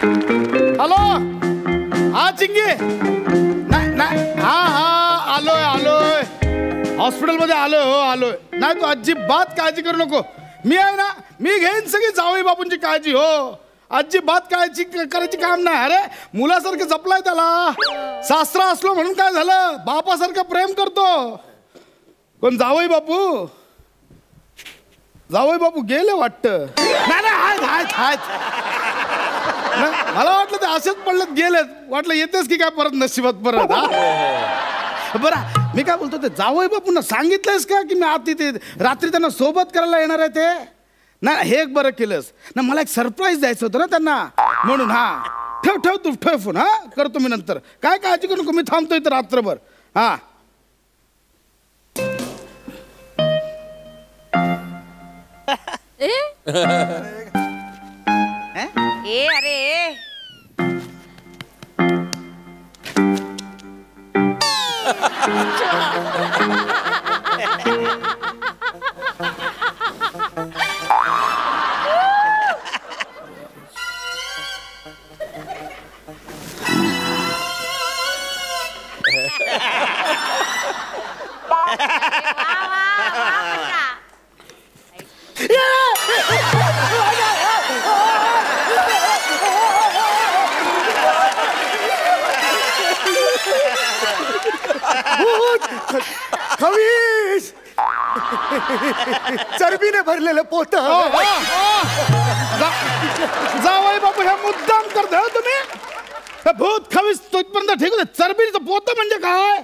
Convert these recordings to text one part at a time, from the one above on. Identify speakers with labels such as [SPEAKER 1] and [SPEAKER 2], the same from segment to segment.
[SPEAKER 1] Hello हा चिंगी नाही हा आलोय हॉस्पिटलमध्ये आलोय नाही तू अजिबात काळजी करू नको. मी आहे ना, मी घेईन सगळी जावई बापूंची काळजी. हो अजिबात काळजी करायची काम नाही. अरे मुलासारखं जपलाय त्याला. सासरा असलो म्हणून काय झालं, बापासारखं प्रेम करतो. पण जावई बापू गेले वाटतं. नाही मला वाटलं ते असेच पडलेत गेलेत. वाटलं येतेस की काय परत नशिबात परत. बरं मी काय बोलतो, ते जावई बापूंना सांगितलंयस का की मी आत तिथे रात्री त्यांना सोबत करायला येणार आहे ते? नाही हे एक बरं केलंस ना. मला एक सरप्राईज द्यायचं होतं ना त्यांना म्हणून. हा ठेव तू फोन. हा करतो मी नंतर. काय काळजी करू नको, मी थांबतो इथं रात्रभर. हा
[SPEAKER 2] अरे
[SPEAKER 3] खवीस चरबीने भरलेलं पोत.
[SPEAKER 1] जावई बापू ह्या मुद्दाम करता हो तुम्ही. भूत खवीस तोपर्यंत ठीक होते. चरबीचं पोत म्हणजे काय?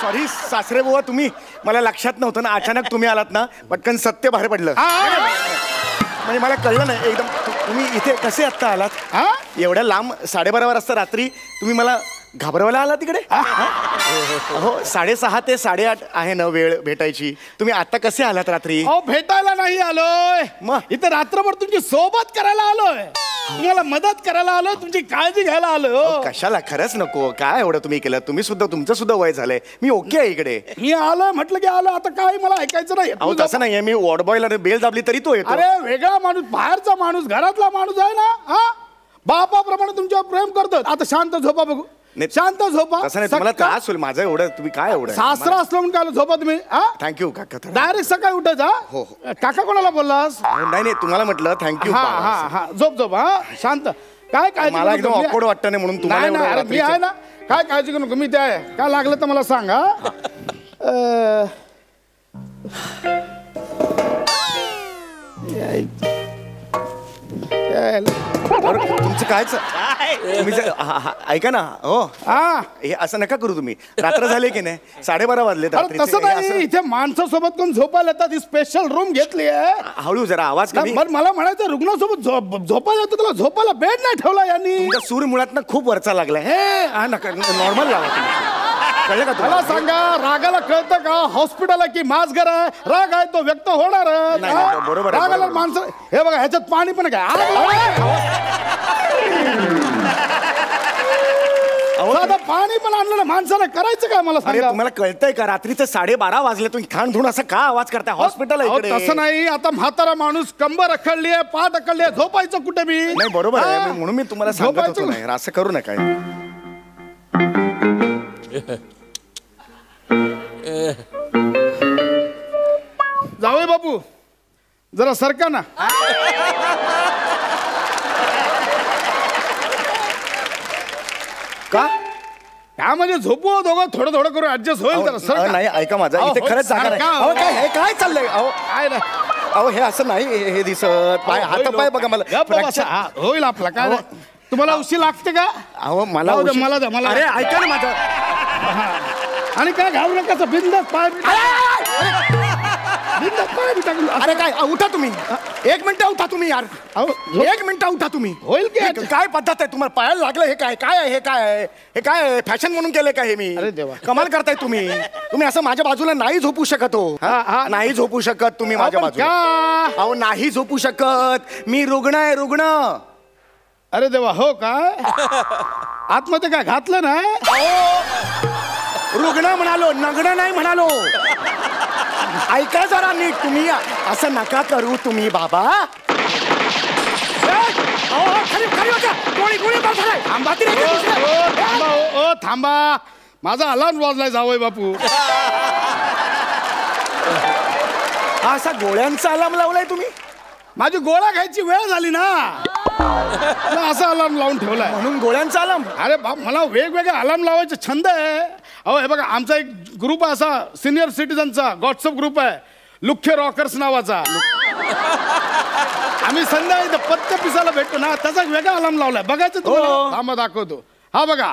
[SPEAKER 3] सॉरी सासरे बुवा, तुम्ही मला लक्षात नव्हतं ना. अचानक तुम्ही आलात ना, पटकन सत्य बाहेर पडलं. म्हणजे मला कळलं नाही एकदम. तुम्ही इथे कसे आत्ता आलात? एवढ्या लांब 12:30 वाजता रात्री तुम्ही मला घाबरवायला आला तिकडे? हो 6:30 ते 8:30 आहे ना वेळ भेटायची. तुम्ही आता कसे आलात रात्री?
[SPEAKER 1] भेटायला नाही आलोय, मग इथं रात्रभर तुमची सोबत करायला आलोय. तुम्हाला मदत करायला आलोय, तुमची काळजी घ्यायला आलोय.
[SPEAKER 3] कशाला, खरंच नको. काय एवढं तुम्ही केलं? तुमचं सुद्धा वय झालंय. मी ओके आहे इकडे.
[SPEAKER 1] मी आलोय म्हटलं की आलो. आता काय मला ऐकायचं नाही.
[SPEAKER 3] अहो तसं नाहीये, मी वॉर्ड बॉयला बेल दाबली तरी तो येतो.
[SPEAKER 1] अरे वेगळा माणूस, बाहेरचा माणूस, घरातला माणूस आहे ना. हा बापाप्रमाणे तुमच्यावर प्रेम करतो. आता शांत झोपा बघू. शांत झोपा.
[SPEAKER 3] तसं नाही, तुम्हाला त्रास होईल माझं. एवढं तुम्ही काय एवढं
[SPEAKER 1] सासरा असलं म्हणून काय झोपा तुम्ही.
[SPEAKER 3] थँक्यू काका.
[SPEAKER 1] डायरेक्ट सकाळी उठायचा.
[SPEAKER 3] हो
[SPEAKER 1] काका कोणाला बोललास?
[SPEAKER 3] नाही तुम्हाला म्हटलं थँक्यू.
[SPEAKER 1] हा झोप. हा शांत. काय काळजी
[SPEAKER 3] मला एकदम ऑकवर्ड वाटतं नाही म्हणून तुम्हाला.
[SPEAKER 1] मी आहे ना, काय काळजी करू नको. मी ते आहे. काय लागलं तर मला सांगा.
[SPEAKER 3] तुमचं कायच तुम्ही ऐका ना. हो हे असं नका करू तुम्ही. रात्र झाले की नाही, 12:30 वाजले.
[SPEAKER 1] तसं नाही, इथे माणसासोबत कोण झोपायला येतात. स्पेशल रूम घेतली आहे.
[SPEAKER 3] हळू जरा आवाज कमी.
[SPEAKER 1] मला म्हणायचं रुग्णासोबत झोपायला येतं, त्याला झोपायला बेड नाही ठेवला यांनी.
[SPEAKER 3] तुमचा सूर मुळात ना खूप वरचा लागलाय. हे नका, नॉर्मल लावा तुम्ही. कळलं का
[SPEAKER 1] मला सांगा, रागाला कळतं का हॉस्पिटल आहे की माझघर आहे? राग आहे तो व्यक्त होणार.
[SPEAKER 3] बरोबर
[SPEAKER 1] रागाला माणसं. हे बघा ह्याच्यात पाणी पण काय. पाणी पण आणलं ना माणसाला, करायचं काय मला सांगा.
[SPEAKER 3] तुम्हाला कळतंय का? रात्रीचं 12:30 वाजले, तुम्ही खाण धुवून असं का आवाज करताय? हॉस्पिटल आहे.
[SPEAKER 1] तसं नाही. आता म्हातारा माणूस, कंबर अखडली आहे, पाठ अखडली आहे, झोपायचं कुठे? मी
[SPEAKER 3] नाही बरोबर आहे, म्हणून मी तुम्हाला सांगत होतो नाही असं करू नका.
[SPEAKER 1] जावई बापू जरा सरका ना.
[SPEAKER 3] का?
[SPEAKER 1] काय म्हणजे झोपू दोघं, थोडं करू ऍडजस्ट होईल.
[SPEAKER 3] नाही ऐका माझा, इथे खरंच जागा नाही. काय चाललंय? अहो हे असं नाही हे दिसत. पाय हातापाय बघा मला.
[SPEAKER 1] होईल आपला. काय तुम्हाला उशी लागते का?
[SPEAKER 3] अहो मला
[SPEAKER 1] मला.
[SPEAKER 3] अरे ऐका ना माझं.
[SPEAKER 1] आणि काय घालू नका. बिंदास पाय.
[SPEAKER 3] अरे काय उठा तुम्ही. 1 मिनिट उठा तुम्ही यार. 1 मिनिट उठा तुम्ही.
[SPEAKER 1] होईल की?
[SPEAKER 3] काय पद्धत आहे तुम्हाला? पायाला लागलं. हे काय काय आहे? हे काय फॅशन म्हणून केलं का हे? मी कमाल करताय तुम्ही. असं माझ्या बाजूला नाही झोपू शकत हो. नाही झोपू शकत तुम्ही माझ्या बाजूला. अहो नाही झोपू शकत. मी रुग्ण आहे, रुग्ण.
[SPEAKER 1] अरे देवा. हो काय? आतमध्ये काय घातलं ना?
[SPEAKER 3] रुग्ण म्हणालो, नग्न नाही म्हणालो. ऐका जरा नीट. तुम्ही असं नका करू तुम्ही बाबा.
[SPEAKER 1] थांबा माझा अलार्म वाजलाय जावई बापू.
[SPEAKER 3] असा गोळ्यांचा अलार्म लावलाय तुम्ही?
[SPEAKER 1] माझी गोळ्या घ्यायची वेळ झाली ना, असा अलार्म लावून ठेवलाय.
[SPEAKER 3] म्हणून गोळ्यांचा अलार्म?
[SPEAKER 1] अरे बाप, मला वेगवेगळे अलार्म लावायचे छंद आहे. अहो हे बघा, आमचा एक ग्रुप आहे असा सिनियर सिटीजनचा व्हॉट्सअप ग्रुप आहे, लुख्खे रॉकर्स नावाचा. आम्ही संध्याकाळी पत्ते पिसाला भेटतो ना, त्याचा वेगळा अलार्म लावलाय. बघायचं तुम्हाला? थांबा दाखवतो. हा बघा,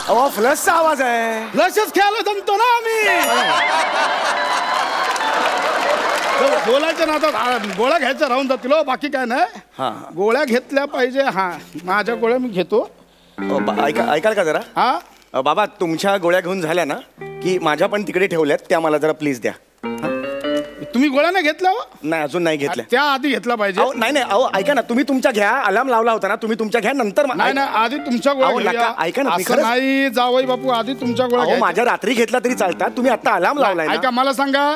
[SPEAKER 3] अहो फ्लशचा आवाज आहे.
[SPEAKER 1] फ्लशच खेळायला जमतो ना आम्ही. बोलायचं ना, आता गोळ्या घ्यायच्या राहून जातील. बाकी काय नाही, गोळ्या घेतल्या पाहिजे. हा, माझ्या गोळ्या मी घेतो.
[SPEAKER 3] ऐकाल का जरा?
[SPEAKER 1] हा
[SPEAKER 3] बाबा, तुमच्या गोळ्या घेऊन झाल्या ना की माझ्या पण तिकडे ठेवल्यात, त्या मला जरा प्लीज द्या.
[SPEAKER 1] तुम्ही गोळ्या नाही घेतल्या?
[SPEAKER 3] नाही, अजून नाही घेतल्या.
[SPEAKER 1] त्या आधी घेतला पाहिजे.
[SPEAKER 3] नाही नाही, अहो ऐका ना, तुम्ही तुमच्या घ्या. अलार्म लावला होता ना, तुम्ही तुमच्या घ्या, नंतर
[SPEAKER 1] नाही नाही, आधी तुमच्या गोळ्या.
[SPEAKER 3] ऐका ना,
[SPEAKER 1] नाही जावई बापू, आधी तुमच्या गोळ्या.
[SPEAKER 3] माझ्या रात्री घेतला तरी चालतात, तुम्ही आता अलार्म लावलाय.
[SPEAKER 1] ऐका, मला सांगा,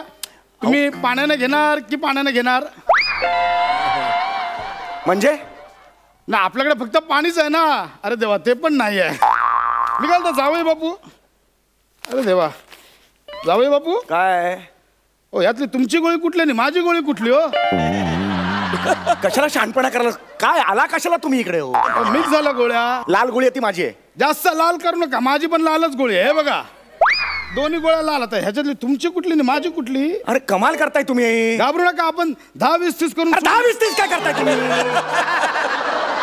[SPEAKER 1] तुम्ही पाण्याने घेणार की पाण्याने घेणार?
[SPEAKER 3] म्हणजे
[SPEAKER 1] ना, आपल्याकडे फक्त पाणीच आहे ना. अरे देवा, ते पण नाही आहे. मी काय म्हणतो जावई बापू, अरे देवा जावई बापू,
[SPEAKER 3] काय
[SPEAKER 1] ओ यातली तुमची गोळी कुठली आणि माझी गोळी कुठली? हो
[SPEAKER 3] कशाला शहाणपणा करायला? काय आला कशाला तुम्ही इकडे? हो
[SPEAKER 1] मिक्स झाल्या गोळ्या.
[SPEAKER 3] लाल गोळी ती माझी आहे.
[SPEAKER 1] जास्त लाल करू नका, माझी पण लालच गोळी आहे. हे बघा, दोन्ही गोळ्या लाल. आता ह्याच्यातली तुमची कुठली आणि माझी कुठली?
[SPEAKER 3] अरे कमाल करताय तुम्ही.
[SPEAKER 1] घाबरू नका, आपण 10-20-30 करून.
[SPEAKER 3] 10-20-30 काय करताय तुम्ही?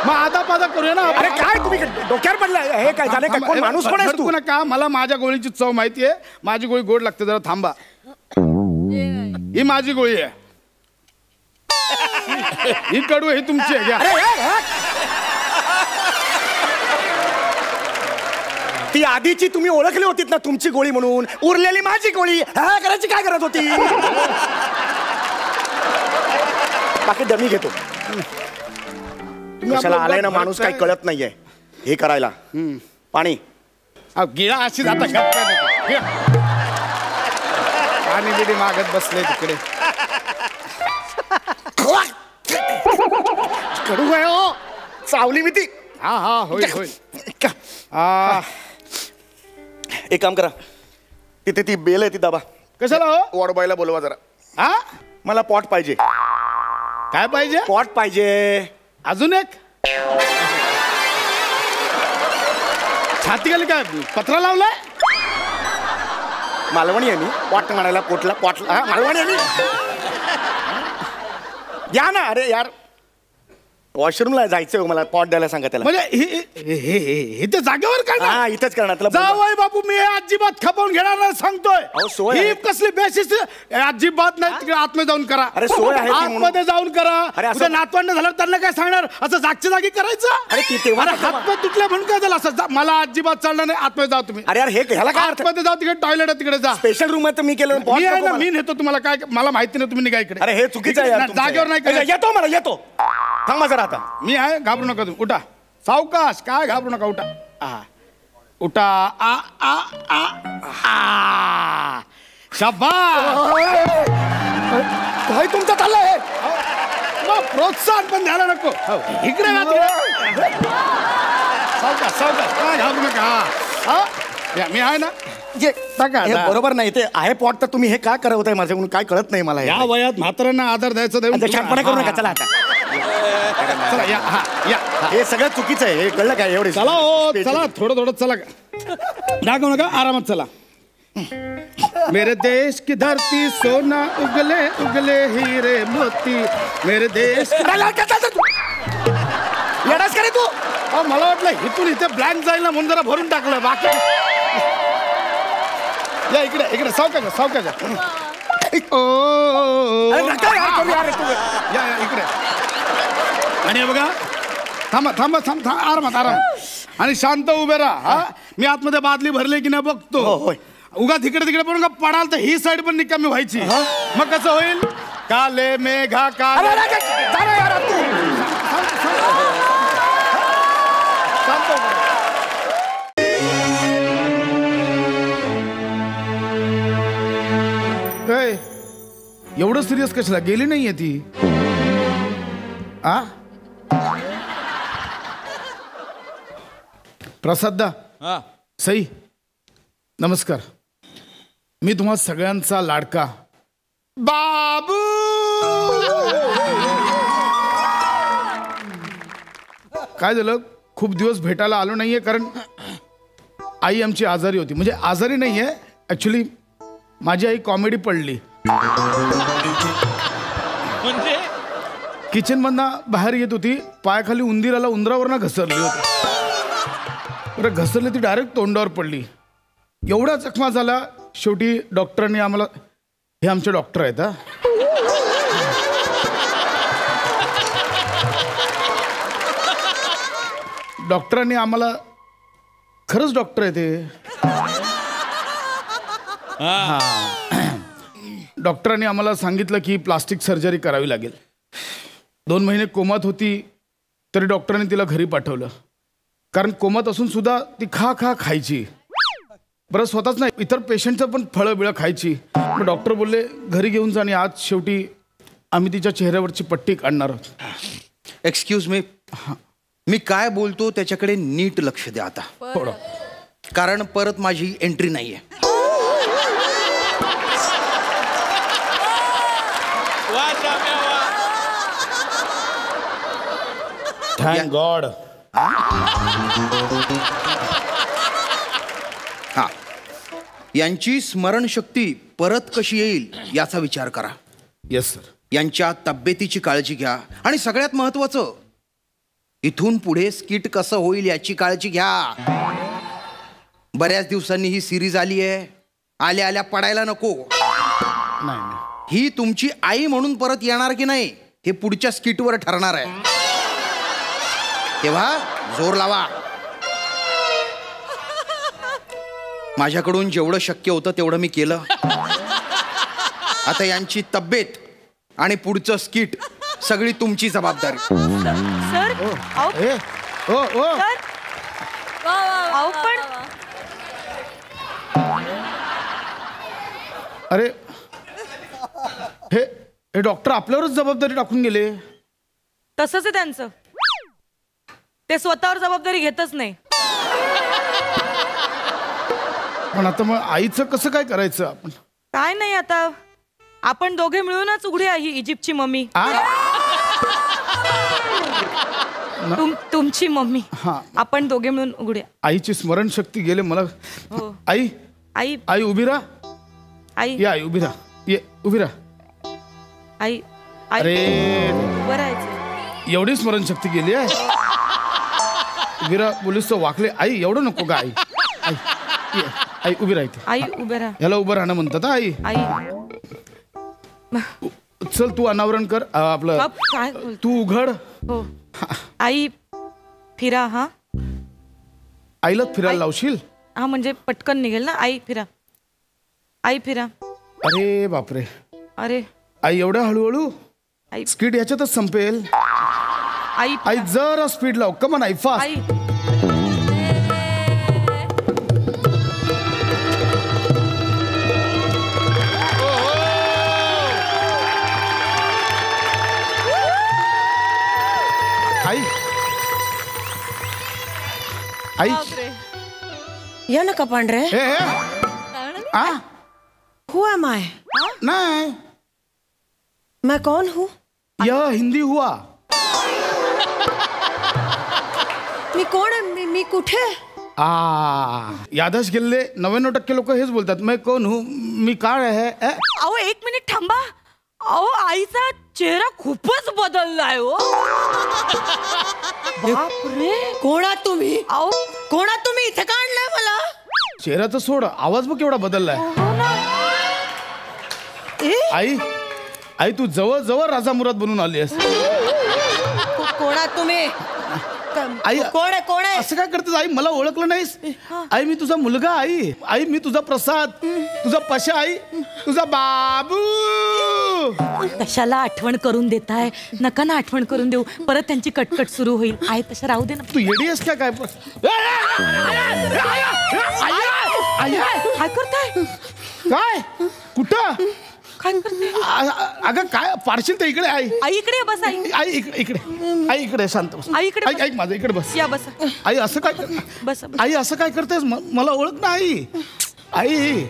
[SPEAKER 1] मग आधा पादा करूया ना.
[SPEAKER 3] अरे काय तुम्ही डोक्यावर पडलाय? हे काय झालं? काय कोण माणूस कोण आहेस तू?
[SPEAKER 1] नका, मला माझ्या गोळीची चव माहिती आहे. माझी गोळी गोड लागते. जरा थांबा, ही माझी गोळी आहे. ही कडू, ही तुमची आहे. घ्या.
[SPEAKER 3] ती आधीची तुम्ही ओळखली होतीत ना तुमची गोळी म्हणून, उरलेली माझी गोळी. हा करायची काय करत होती? बाकी डमी घेतो. कशाला आलाय ना माणूस, काही कळत नाहीये हे करायला. पाणी
[SPEAKER 1] गिळा अशी जाता. पाणी बिडी मागत बसले तिकडे.
[SPEAKER 3] कडू आहे हो, चावली मी ती.
[SPEAKER 1] हा हा, होईल होईल.
[SPEAKER 3] एक काम करा, तिथे ती बेल आहे ती दाबा.
[SPEAKER 1] कशाला हो?
[SPEAKER 3] वॉर्डबॉयला बोलवा जरा.
[SPEAKER 1] हा,
[SPEAKER 3] मला पॉट पाहिजे.
[SPEAKER 1] काय पाहिजे?
[SPEAKER 3] पॉट पाहिजे.
[SPEAKER 1] अजून एक? छाती खाली काय पत्रा लावलाय?
[SPEAKER 3] मालवणी आहे मी. पॉट म्हणायला पोटला पॉट. मालवणी आहे मी. या ना. अरे यार, वॉशरूमला जायचंय मला, पॉट द्यायला सांगा त्याला.
[SPEAKER 1] म्हणजे हे ते जागेवर काय?
[SPEAKER 3] हा, इथंच करणार त्याला.
[SPEAKER 1] जावई बापू, मी अजिबात खपवून घेणार नाही सांगतोय.
[SPEAKER 3] सोय
[SPEAKER 1] ही कसली बेसिस? अजिबात नाही. तिकडे आतमध्ये जाऊन करा.
[SPEAKER 3] अरे सोय आहे,
[SPEAKER 1] आतमध्ये जाऊन करा. अरे नातवंड झालं त्यांना काय सांगणार? असं जागच्या जागी करायचं?
[SPEAKER 3] अरे तेव्हा
[SPEAKER 1] हातपाय तुटले म्हणून काय झालं? असं मला अजिबात चालणार नाही. आतमध्ये जाऊ तुम्ही.
[SPEAKER 3] अरे यार, हे ह्याला काय अर्थ?
[SPEAKER 1] आतमध्ये जाऊ, तिकडे टॉयलेट आहे, तिकडे जा.
[SPEAKER 3] स्पेशल रूम आहे तर मी केलं.
[SPEAKER 1] मी आहे ना, मी नेतो तुम्हाला. काय मला माहिती नाही, तुम्ही निघा इकडे.
[SPEAKER 3] अरे हे चुकीचं आहे.
[SPEAKER 1] जागेवर नाही.
[SPEAKER 3] येतो मला, येतो. थांबा जरा आता.
[SPEAKER 1] मी आहे, घाबरू नका तुम्ही. उठा सावकाश, काय घाबरू नका. उठा. उठा. आ आ आ आ. शाबास.
[SPEAKER 3] काय तुमचं चाललंय?
[SPEAKER 1] प्रोत्साहन पण द्यायला नको. इकडे सावकाश सावकाश, काय घाबरू नका. मी आहे ना.
[SPEAKER 3] बरोबर नाही ते आहे पॉट, तर तुम्ही हे काय करत आहे माझ्या म्हणून काय कळत नाही मला.
[SPEAKER 1] या वयात म्हाताऱ्यांना आदर द्यायचं.
[SPEAKER 3] शांतपणा करू नका. चला आता.
[SPEAKER 1] चला या. हा या.
[SPEAKER 3] हे सगळं चुकीचं आहे. हे कळलं काय? एवढे
[SPEAKER 1] चला हो, चला थोडं थोडं चला. दाखव नका, आरामात चला. मेरे देश की धरती सोना उगले उगले हीरे मोती. मेरे देश.
[SPEAKER 3] येडास करे तू?
[SPEAKER 1] मला वाटलं इथून इथे ब्लँक जाईल ना, म्हणून जरा भरून टाकलं. बाकी या इकडे. इकडे सावकाश सावकाश. या इकडे. आणि बघा, थांबा थांबा थांबा, आरामात आरामात. आणि शांत उभे राहा. हा, मी आतमध्ये बादली भरले की नाही बघतो. उगा तिकडे तिकडे पण पडाल तर ही साईड पण निकामी व्हायची. मग कसं होईल? काले मेघा काले. एवढं सिरियस कशाला? गेली नाहीये ती. आ प्रसाददा, सई, नमस्कार. मी तुम्हा सगळ्यांचा लाडका बाबू. काय झालं? खूप दिवस भेटायला आलो नाहीये कारण आई आमची आजारी होती. म्हणजे आजारी नाहीये, ऍक्च्युली माझी आई कॉमेडी पडली.
[SPEAKER 4] म्हणजे
[SPEAKER 1] किचन मधनं बाहेर येत होती, पायाखाली उंदीराला उंदरावरनं घसरली होती. बरं घसरली ती डायरेक्ट तोंडावर पडली. एवढा जखमा झाला. शेवटी डॉक्टरांनी आम्हाला, हे आमचे डॉक्टर आहेत हा, डॉक्टरांनी आम्हाला, खरंच डॉक्टर आहे ते, डॉक्टरांनी आम्हाला सांगितलं की प्लास्टिक सर्जरी करावी लागेल. 2 महिने कोमात होती तरी डॉक्टरांनी तिला घरी पाठवलं. कारण कोमात असून सुद्धा ती खायची. बरं स्वतःच नाही, इतर पेशंटचं पण फळं बिळं खायची. मग डॉक्टर बोलले घरी घेऊन जा. आणि आज शेवटी आम्ही तिच्या चेहऱ्यावरची पट्टी काढणार आहोत.
[SPEAKER 5] एक्सक्यूज मी काय बोलतो त्याच्याकडे नीट लक्ष द्या आता.
[SPEAKER 1] थोडं.
[SPEAKER 5] कारण परत माझी एंट्री नाहीये.
[SPEAKER 4] वा जाम्या वा.
[SPEAKER 1] Thank God.
[SPEAKER 5] हा, यांची स्मरणशक्ती परत कशी येईल याचा विचार करा.
[SPEAKER 1] Yes sir.
[SPEAKER 5] यांच्या तब्येतीची काळजी घ्या. आणि सगळ्यात महत्वाचं, इथून पुढे स्किट कसं होईल याची काळजी घ्या. बऱ्याच दिवसांनी ही सिरीज आली आहे. आल्या आल्या पडायला नको.
[SPEAKER 1] नाही,
[SPEAKER 5] ही तुमची आई म्हणून परत येणार की नाही हे पुढच्या स्किटवर ठरणार आहे. तेव्हा जोर लावा. माझ्याकडून जेवढं शक्य होतं तेवढं मी केलं. आता यांची तब्येत आणि पुढचं स्किट सगळी तुमची जबाबदारी.
[SPEAKER 2] सर अहो
[SPEAKER 1] ए, ओ ओ
[SPEAKER 2] सर अहो पण
[SPEAKER 1] अरे हे डॉक्टर आपल्यावरच जबाबदारी टाकून गेले.
[SPEAKER 2] तसंच आहे त्यांचं. ते स्वतःवर जबाबदारी घेतच नाही.
[SPEAKER 1] पण आता मग आईचं कसं काय करायचं आपण?
[SPEAKER 2] काय नाही, आता आपण दोघे मिळूनच उघडूया ही इजिप्तची मम्मी. तुमची मम्मी.
[SPEAKER 1] हा.
[SPEAKER 2] आपण दोघे मिळून उघडूया.
[SPEAKER 1] आईची स्मरणशक्ती गेले मला.
[SPEAKER 2] हो.
[SPEAKER 1] आई
[SPEAKER 2] आई
[SPEAKER 1] आई उभी राहा.
[SPEAKER 2] आई
[SPEAKER 1] ये आई उभी राहा. ये उभी राहा.
[SPEAKER 2] आई आई
[SPEAKER 1] अरे
[SPEAKER 2] उभं राहायचं.
[SPEAKER 1] एवढी स्मरणशक्ती गेली आहे. उभी राहा. पोलीस वाकले. आई एवढं नको का? आई आई ये, आई उभी राहते.
[SPEAKER 2] आई उभे राहा.
[SPEAKER 1] ह्याला उभं राहणं म्हणतात हा. आई
[SPEAKER 2] आई
[SPEAKER 1] चल तू अनावरण कर आपलं.
[SPEAKER 2] काय बोलतो?
[SPEAKER 1] तू उघड.
[SPEAKER 2] हो. आई फिरा. हा
[SPEAKER 1] आईलाच फिरायला लावशील?
[SPEAKER 2] हा म्हणजे पटकन निघेल ना. आई फिरा. आई फिरा.
[SPEAKER 1] अरे बापरे.
[SPEAKER 2] अरे
[SPEAKER 1] आई एवढ्या हळूहळू?
[SPEAKER 2] आई
[SPEAKER 1] स्पीड याच्यातच संपेल.
[SPEAKER 2] आई
[SPEAKER 1] आई जरा स्पीड लाव. कमन आई फास्ट.
[SPEAKER 2] आई
[SPEAKER 1] आई आई
[SPEAKER 6] या नका पांढरे.
[SPEAKER 1] हे आ
[SPEAKER 6] हु एम आई?
[SPEAKER 1] नहीं,
[SPEAKER 6] मैं कौन हूँ?
[SPEAKER 1] यह हिंदी हुआ.
[SPEAKER 6] मी कोण आहे? मी कुठे?
[SPEAKER 1] यादश गेले 99% लोक हेच बोलतात. मैं कौन हूँ, मी काय आहे.
[SPEAKER 2] अहो 1 मिनिट थांबा. अहो आईचा चेहरा खूपच बदललाय हो. बापरे.
[SPEAKER 6] कोण आहात तुम्ही?
[SPEAKER 2] अहो
[SPEAKER 6] कोण आहात तुम्ही? इथे का आणलंय मला?
[SPEAKER 1] चेहरा तर सोड, आवाज बघ केवढा बदललाय.
[SPEAKER 2] हो ना.
[SPEAKER 1] आई आई तू जवळ जवळ राजा मुराद बनून आली आहेस.
[SPEAKER 6] कोण आहात तुम्ही?
[SPEAKER 1] आई
[SPEAKER 6] कोण आहे? कोण आहे?
[SPEAKER 1] असं काय करतेस आई? मला ओळखलं नाहीस? आई मी तुझा मुलगा. आई आई मी तुझा प्रसाद, तुझा पशा. आई तुझा बाबू.
[SPEAKER 2] कशाला आठवण करून देताय? नका ना आठवण करून देऊ. परत त्यांची कटकट सुरू होईल. आहे तशा राहू दे ना.
[SPEAKER 1] तू येडी आहेस का काय?
[SPEAKER 2] काय करताय?
[SPEAKER 1] काय कुठं?
[SPEAKER 2] काय करते
[SPEAKER 1] अगं काय पारशील तर इकडे आई
[SPEAKER 2] आई इकडे बस आई
[SPEAKER 1] आई इकडे आई इकडे शांत बस
[SPEAKER 2] आई इकडे
[SPEAKER 1] ऐक माझं इकडे बस
[SPEAKER 2] या बस
[SPEAKER 1] आई असं काय
[SPEAKER 2] बस
[SPEAKER 1] आई असं काय करतेस मला ओळख ना आई आई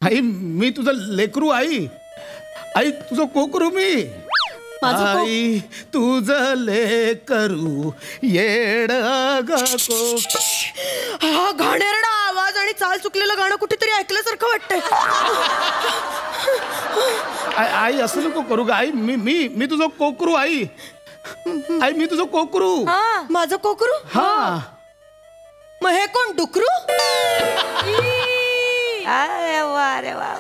[SPEAKER 1] आई मी तुझं लेकरू आई आई तुझं कोकरू मी आई तुझं लेकरू येड
[SPEAKER 6] हा घाणेरडा आवाज आणि चाल चुकलेलं गाणं कुठेतरी ऐकल्यासारखं वाटतंय.
[SPEAKER 1] आई असं नको करू ग आई मी मी मी तुझं कोकरू आई आई मी तुझं कोकरू
[SPEAKER 6] माझं कोकरू
[SPEAKER 1] हा
[SPEAKER 6] मग हे कोण डुकरू?
[SPEAKER 2] अरे वा रे वा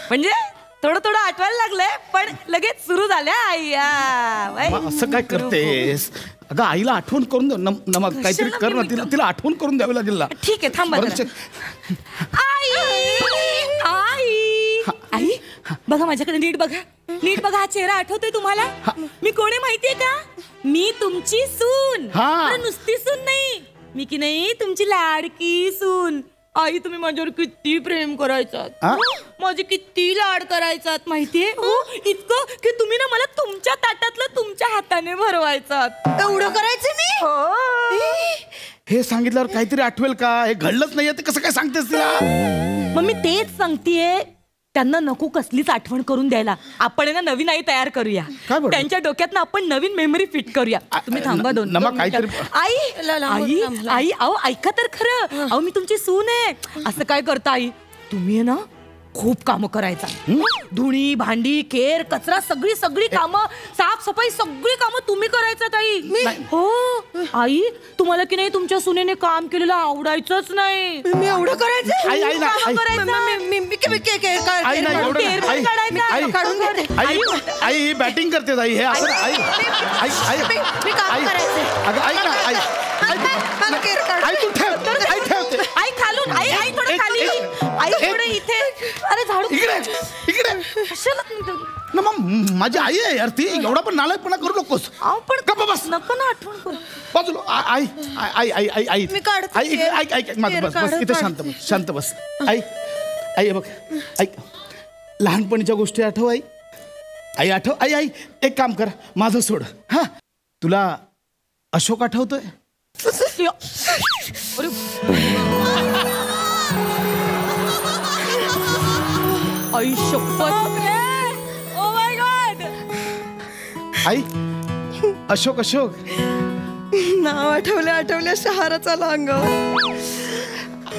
[SPEAKER 2] म्हणजे थोडं थोडं आठवायला लागलंय पण लगेच सुरू झाल्या आईया
[SPEAKER 1] असं काय करतेस अगं आईला आठवण करून दे नमक काहीतरी कर ना तिला आठवण करून द्यावी लागेल ना.
[SPEAKER 2] ठीक आहे थांबा आई आई आई बघा माझ्याकडे नीट बघा हा चेहरा आठवतोय तुम्हाला मी कोणी माहितीये का मी तुमची सून नुसती सून नाही मी की नाही तुमची लाडकी सून आई तुम्ही माझ्यावर किती प्रेम करायचात माझे किती लाड करायचात माहितीये इतकं की तुम्ही ना मला तुमच्या ताटातलं तुमच्या हाताने भरवायचात
[SPEAKER 6] एवढं करायचं मी
[SPEAKER 1] हे सांगितल्यावर काहीतरी आठवेल का हे घडलंच नाहीये ते कसं काय सांगतेस तिला
[SPEAKER 2] मग मी तेच सांगतेय त्यांना नको कसलीच आठवण करून द्यायला आपण ना नवीन आई तयार करूया त्यांच्या डोक्यात ना आपण नवीन मेमरी फिट करूया तुम्ही थांबा दोन आई आई अहो ऐका तर खरं अहो मी तुमची सून आहे असं काय करता आई तुम्ही ना खूप कामं करायचा धुणी भांडी केर कचरा सगळी कामं साफसफाई सगळी कामं तुम्ही करायचा ताई हो आई तुम्हाला की नाही तुमच्या सुनेने काम केलेलं आवडायचंच नाही
[SPEAKER 6] मी एवढं करायचं
[SPEAKER 1] आई बॅटिंग करते आई हे असं आई तू ठेवते
[SPEAKER 2] आई खालून आई थोडं खाली आई थोडं इथे अरे झाडू
[SPEAKER 1] इकडे ना मग माझी आई आहे यार ती एवढा पण नालायकपणा करू नकोस
[SPEAKER 2] पण
[SPEAKER 1] गप्पा बस
[SPEAKER 2] नको ना आठवण करू
[SPEAKER 1] बाजूला आई आई आई आई आई आई ऐक माझं बस बस इथे शांत बस आई बघ ऐक लहानपणीच्या गोष्टी आठव आई आठव आई एक काम कर माझं सोड हा तुला अशोक आठवतोय
[SPEAKER 2] आई शपथ ओ माय गॉड
[SPEAKER 1] आई अशोक
[SPEAKER 6] नाव आठवल्या शहराचा अंगावर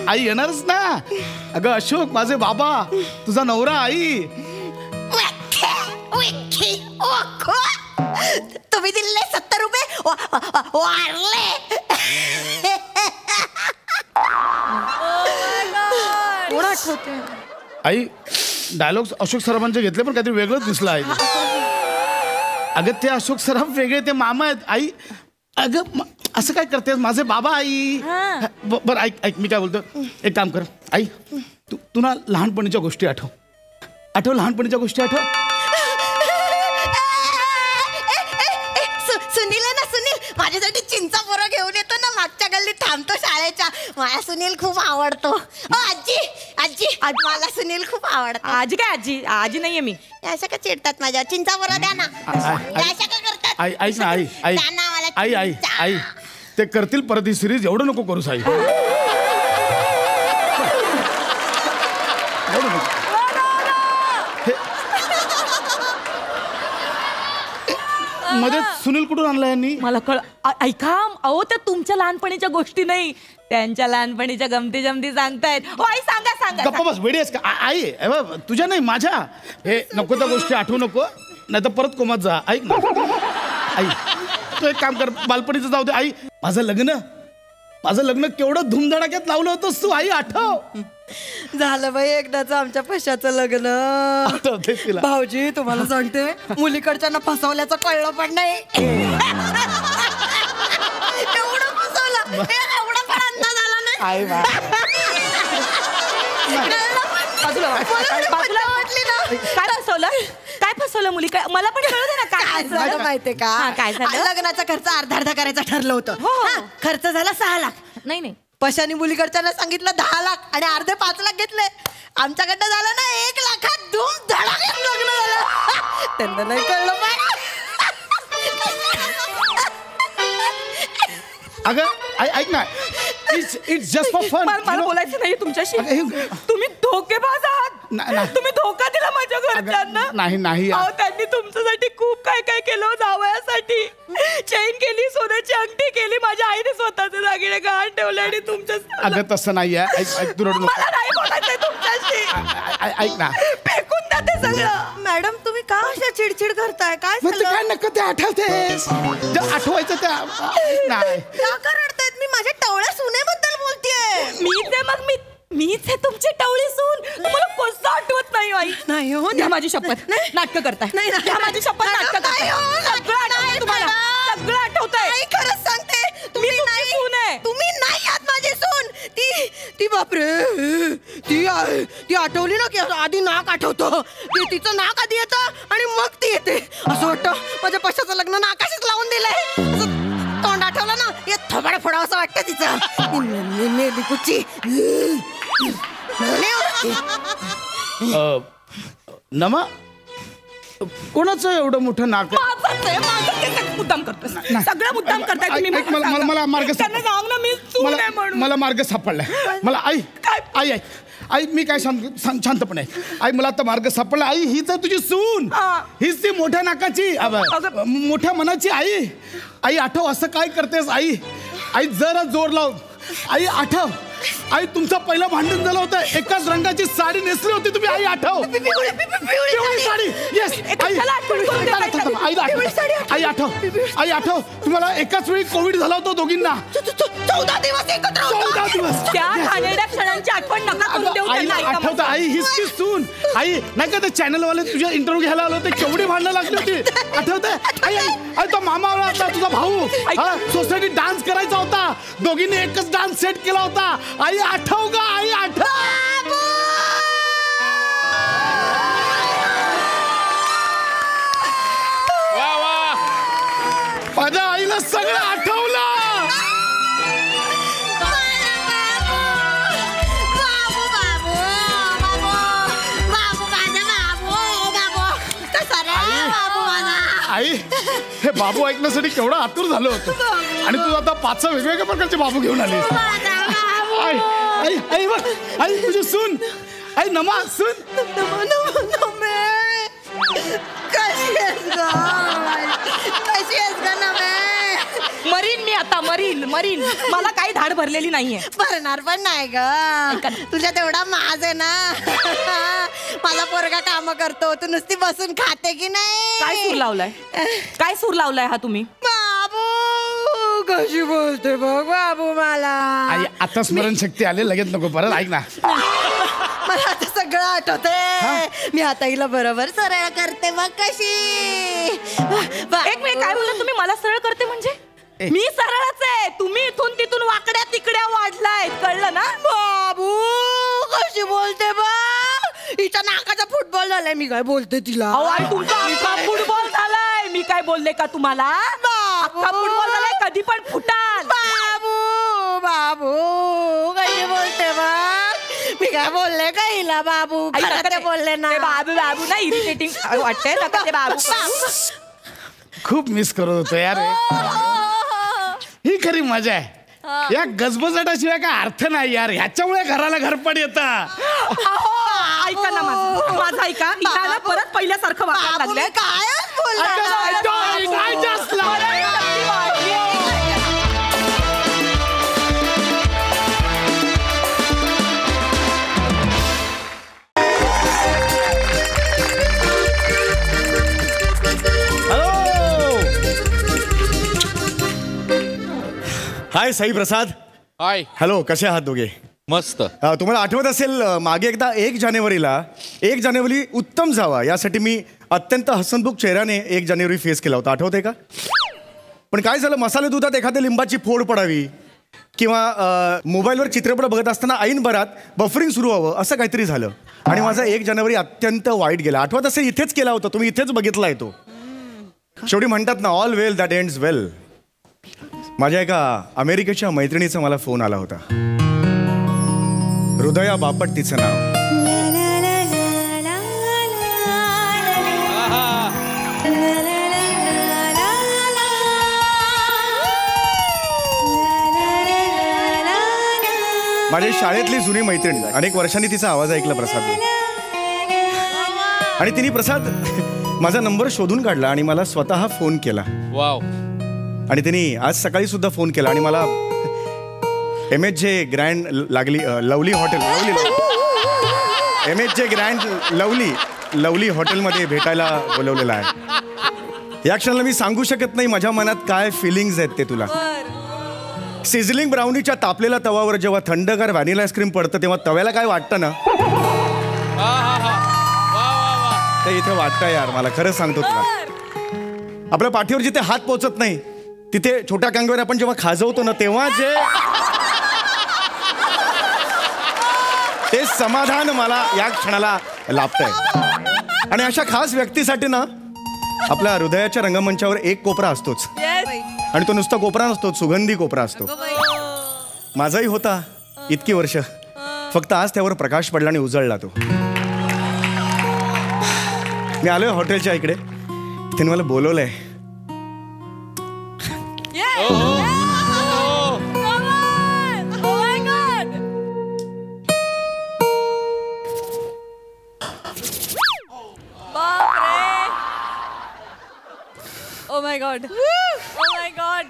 [SPEAKER 1] आई येणारच ना अगं अशोक माझे बाबा तुझा नवरा आई
[SPEAKER 6] तुम्ही दिलेले 70 रुपये वाढले
[SPEAKER 2] कोण आठवते
[SPEAKER 1] आई डायलॉग अशोक सराफांचे घेतले पण काहीतरी वेगळंच दिसलं आहे अगं ते अशोक सराफ वेगळे ते मामा आहेत आई अगं असं काय करतेस माझे बाबा आई बरं ऐक मी काय बोलतो एक काम कर आई तू ना लहानपणीच्या गोष्टी आठव लहानपणीच्या गोष्टी आठव
[SPEAKER 6] सुनील माझ्यासाठी चिंचा पोरं घेऊन येतो ना मागच्या गल्लीत थांबतो शाळेच्या मला सुनील खूप आवडतो आजी मला सुनील खूप आवडतो
[SPEAKER 2] आजी काय आजी नाहीये मी
[SPEAKER 6] अशा का चिडतात माझ्या चिंचा पोरं द्या ना अशा का करतात
[SPEAKER 1] ऐक ना आई ते करतील परत ही सिरीज एवढं नको करू साई मध्ये सुनील कुठून आणला यांनी
[SPEAKER 2] मला ऐका अहो त्या तुमच्या लहानपणीच्या गोष्टी नाही त्यांच्या लहानपणीच्या गमती जमती सांगतायत आई सांगा
[SPEAKER 1] गप्पा बस वेडी आहेस का आई तुझ्या नाही माझ्या हे नको त्या गोष्टी आठवू नको नाही तर परत कोमात जा ऐक ना आई तू एक काम कर बालपणीचं जाऊ दे आई माझं लग्न केवढं धूमधडाक्यात लावलं होतंस तू आई आठव
[SPEAKER 6] झालं बाई एकदाच आमच्या पैशाचं लग्न भाऊजी तुम्हाला सांगते मुलीकडच्यांना फसवल्याचं कळलं पण नाही एवढं फसवलं एवढा पण अंदाज आला नाही
[SPEAKER 2] काय फसवलं मुली मला पण कळू दे ना
[SPEAKER 6] काय झालं माहितीये का
[SPEAKER 2] काय झालं
[SPEAKER 6] लग्नाचा खर्च अर्धा करायचा ठरलं होतं खर्च झाला 6 लाख
[SPEAKER 2] नाही
[SPEAKER 6] पशानी मुलीकडच्याला सांगितलं 10 लाख आणि अर्धे 5 लाख घेतले. आमच्याकडनं झालं ना 1 लाखात धूम धडाक्यात लग्न झालं. त्यांना नाही कळलं पण.
[SPEAKER 1] अगं ऐक ना, इट्स जस्ट फॉर फन.
[SPEAKER 2] मला बोलायचं नाही तुमच्याशी. तुम्ही धोकेबाज आहात. तुम्ही धोका दिला माझ्या घरच्यांना.
[SPEAKER 1] नाही
[SPEAKER 2] त्यांनी तुमच्यासाठी खूप काय काय केलं जावयासाठी. चेन केली, सोन्याची अंगठी केली, माझ्या आईने स्वतःचे दागिने गहाण ठेवले आणि तुमच्या.
[SPEAKER 1] अगं तसं नाहीये. ऐक तू रडू नको.
[SPEAKER 2] मला नाही बोलायचंय तुमच्याशी.
[SPEAKER 1] ऐक ना,
[SPEAKER 2] फेकून द्या ते सगळं.
[SPEAKER 6] मॅडम तुम्ही का अशा चिडचिड करताय? काय
[SPEAKER 1] मग ते काय नका ते आठवतेस. आठवायचं त्या नाही.
[SPEAKER 6] का रडतायत? मी माझ्या टवळ्या सुनेबद्दल बोलतेय.
[SPEAKER 2] मीच आहे मग. मीच आहे तुमची टवळी सून. तुम्हाला कसं आठवत नाही आई?
[SPEAKER 6] नाही हो.
[SPEAKER 2] द्या माझी शपथ. नाटकं करताय.
[SPEAKER 6] नाही,
[SPEAKER 2] द्या माझी शपथ. नाटकं करताय. सगळं आठवतंय तुम्हाला. सगळं आठवतंय.
[SPEAKER 6] आई खरंच सांगते, तुम्ही
[SPEAKER 2] मी तुमची सून आहे.
[SPEAKER 6] तुम्ही नाही आहात माझी सून. ती बापरे, ती आठवली ना की आधी नाक आठवतं. तिचं नाक आधी येतं आणि मग ती येते. असं वाटतं माझ्या पशाचं लग्न नाकाशीच लावून दिलंय. तोंड आठवलं ना हे थोबाड फोडावं असं वाटतं तिचं. मेली कुच्ची.
[SPEAKER 1] नमा कोणाचं एवढं मोठं नाक?
[SPEAKER 2] मुद्दाम करतो. सगळं मुद्दाम करताय तुम्ही.
[SPEAKER 1] मला मार्ग
[SPEAKER 2] त्यांना सांग ना मी सून आहे म्हणून.
[SPEAKER 1] मला मार्ग सापडलाय. मला आई मी काय शांतपणे आई, मला आता मार्ग सापडला. आई हीच आहे तुझी सून. हीच ती मोठ्या नाकाची मोठ्या मनाची आई आठव असं काय करतेस आई जरा जोर लाव. आई आठव. आई तुमचं पहिलं भांडण झालं होतं. एकाच रंगाची साडी नेसली होती तुम्ही. आई आठव. पिवळी साडी. येस आई आठव. तुम्हाला एकाच वेळी कोविड झाला होता दोघींना.
[SPEAKER 6] 14 दिवस.
[SPEAKER 2] त्या घाणेरड्या क्षणांची आठवण नका करून देऊ त्यांना.
[SPEAKER 1] आठवतं आई हीच ती सून. आई नाही का ते चॅनलवाले तुझ्या इंटरव्ह्यू घ्यायला आले होते. केवढी भांडणं लागली होती आठवतंय? आई तो मामा होता तुझा भाऊ. सोसायटीत डान्स करायचा होता. दोघींनी एकच डान्स सेट केला होता. आई आठव का? आई आठव.
[SPEAKER 4] वा वा,
[SPEAKER 1] माझ्या आईला सगळं आठवलं. आई हे बाबू ऐकण्यासाठी केवढा आतुर झालो होतो. आणि तू आता 5 वेगवेगळ्या प्रकारचे बाबू घेऊन आली. आई बघ, आई तुझी सून. आई नमा सून.
[SPEAKER 6] कशी आहेस ग नमे?
[SPEAKER 2] मरीन मी आता. मरीन मला काही धाड भरलेली नाहीये.
[SPEAKER 6] भरणार पण नाही ग. तुझ्या तेवढा माज आहे ना. माझा पोरगा काम करतो, तू नुसती बसून खाते की नाही?
[SPEAKER 2] काय सूर लावलाय हा तुम्ही?
[SPEAKER 6] बाबू कशी बोलते बघ बाबू मला.
[SPEAKER 1] आई आता स्मरणशक्ती आले. लगेच नको परत. ऐक ना,
[SPEAKER 6] मला आता सगळं आठवतंय. मी आता हिला बरोबर सरळ करते बघ कशी.
[SPEAKER 2] एक मिनिट, काय बोलला तुम्ही? मला सरळ करते म्हणजे? मी सरळच आहे. तुम्ही इथून तिथून वाकड्या तिकड्या वाढलाय. कळलं ना?
[SPEAKER 6] बाबू कशी बोलते बघ. हिच्या नाकाचा फुटबॉल झालाय. मी काय बोलते तिला?
[SPEAKER 2] तुमचा अख्खा फुटबॉल झालाय. मी काय बोलले का तुम्हाला? अख्खा फुटबॉल झालाय. कधी पण फुटाल.
[SPEAKER 6] बाबू कशी बोलते बघ. मी काय बोलले का हिला? बाबू बोलले ना.
[SPEAKER 2] बाबू ना इरिटेटिंग वाटतंय नका ते बाबू.
[SPEAKER 1] खूप मिस करत होतो यार. ही खरी मजा आहे. या गजबजाटाशिवाय काय अर्थ नाही यार. ह्याच्यामुळे घराला घरपड येतं.
[SPEAKER 2] ऐका ना माझं ऐका. हिला परत पहिल्यासारखं वागायला लागलंय.
[SPEAKER 6] काय
[SPEAKER 3] हाय साई प्रसाद.
[SPEAKER 4] हाय.
[SPEAKER 3] हॅलो, कसे आहात दोघे?
[SPEAKER 4] मस्त.
[SPEAKER 3] तुम्हाला आठवत असेल मागे एकदा 1 जानेवारी उत्तम जावा यासाठी मी अत्यंत हसनमुख चेहऱ्याने 1 जानेवारी फेस केला होता. आठवतंय का? पण काय झालं, मसाले दुधात एखाद्या लिंबाची फोड पडावी किंवा मोबाईलवर चित्रपट बघत असताना ऐनभरात बफरिंग सुरू व्हावं असं काहीतरी झालं आणि माझा 1 जानेवारी अत्यंत वाईट गेला. आठवत असेल इथेच केला होता. तुम्ही इथेच बघितलाय तो. शेवटी म्हणतात ना, ऑल वेल दॅट एंड्स वेल. माझ्या एका अमेरिकेच्या मैत्रिणीचा मला फोन आला होता. हृदया बापट तिचं नाव. माझ्या शाळेतली जुनी मैत्रीण. अनेक वर्षांनी तिचा आवाज ऐकला प्रसाद. आणि तिने प्रसाद माझा नंबर शोधून काढला आणि मला स्वतः फोन केला.
[SPEAKER 4] वाव.
[SPEAKER 3] आणि तिने आज सकाळी सुद्धा फोन केला आणि मला MHJ grand lovely hotel MHJ grand lovely हॉटेलमध्ये भेटायला बोलवलेलं आहे. या क्षणाला मी सांगू शकत नाही माझ्या मनात काय फिलिंग्स आहेत ते तुला. सिझलिंग ब्राउनीच्या तापलेल्या तवावर जेव्हा थंडगार व्हॅनिला आईस्क्रीम पडतं तेव्हा तव्याला काय वाटतं ना ते इथे वाटतं यार. मला खरं सांगतो तुला. आपल्या पाठीवर जिथे हात पोचत नाही तिथे छोट्या कांगवर आपण जेव्हा खाजवतो ना तेव्हा जे ते समाधान मला या क्षणाला लाभतंय. आणि अशा खास व्यक्तीसाठी ना आपल्या हृदयाच्या रंगमंचावर एक कोपरा असतोच. आणि तो नुसता कोपरा नसतो, सुगंधी कोपरा असतो. माझाही होता इतकी वर्ष. फक्त आज त्यावर प्रकाश पडला आणि उजळला तो. मी आलोय हॉटेलच्या इकडे. त्याने मला बोलवलंय.
[SPEAKER 2] Oh my God. Oh my God.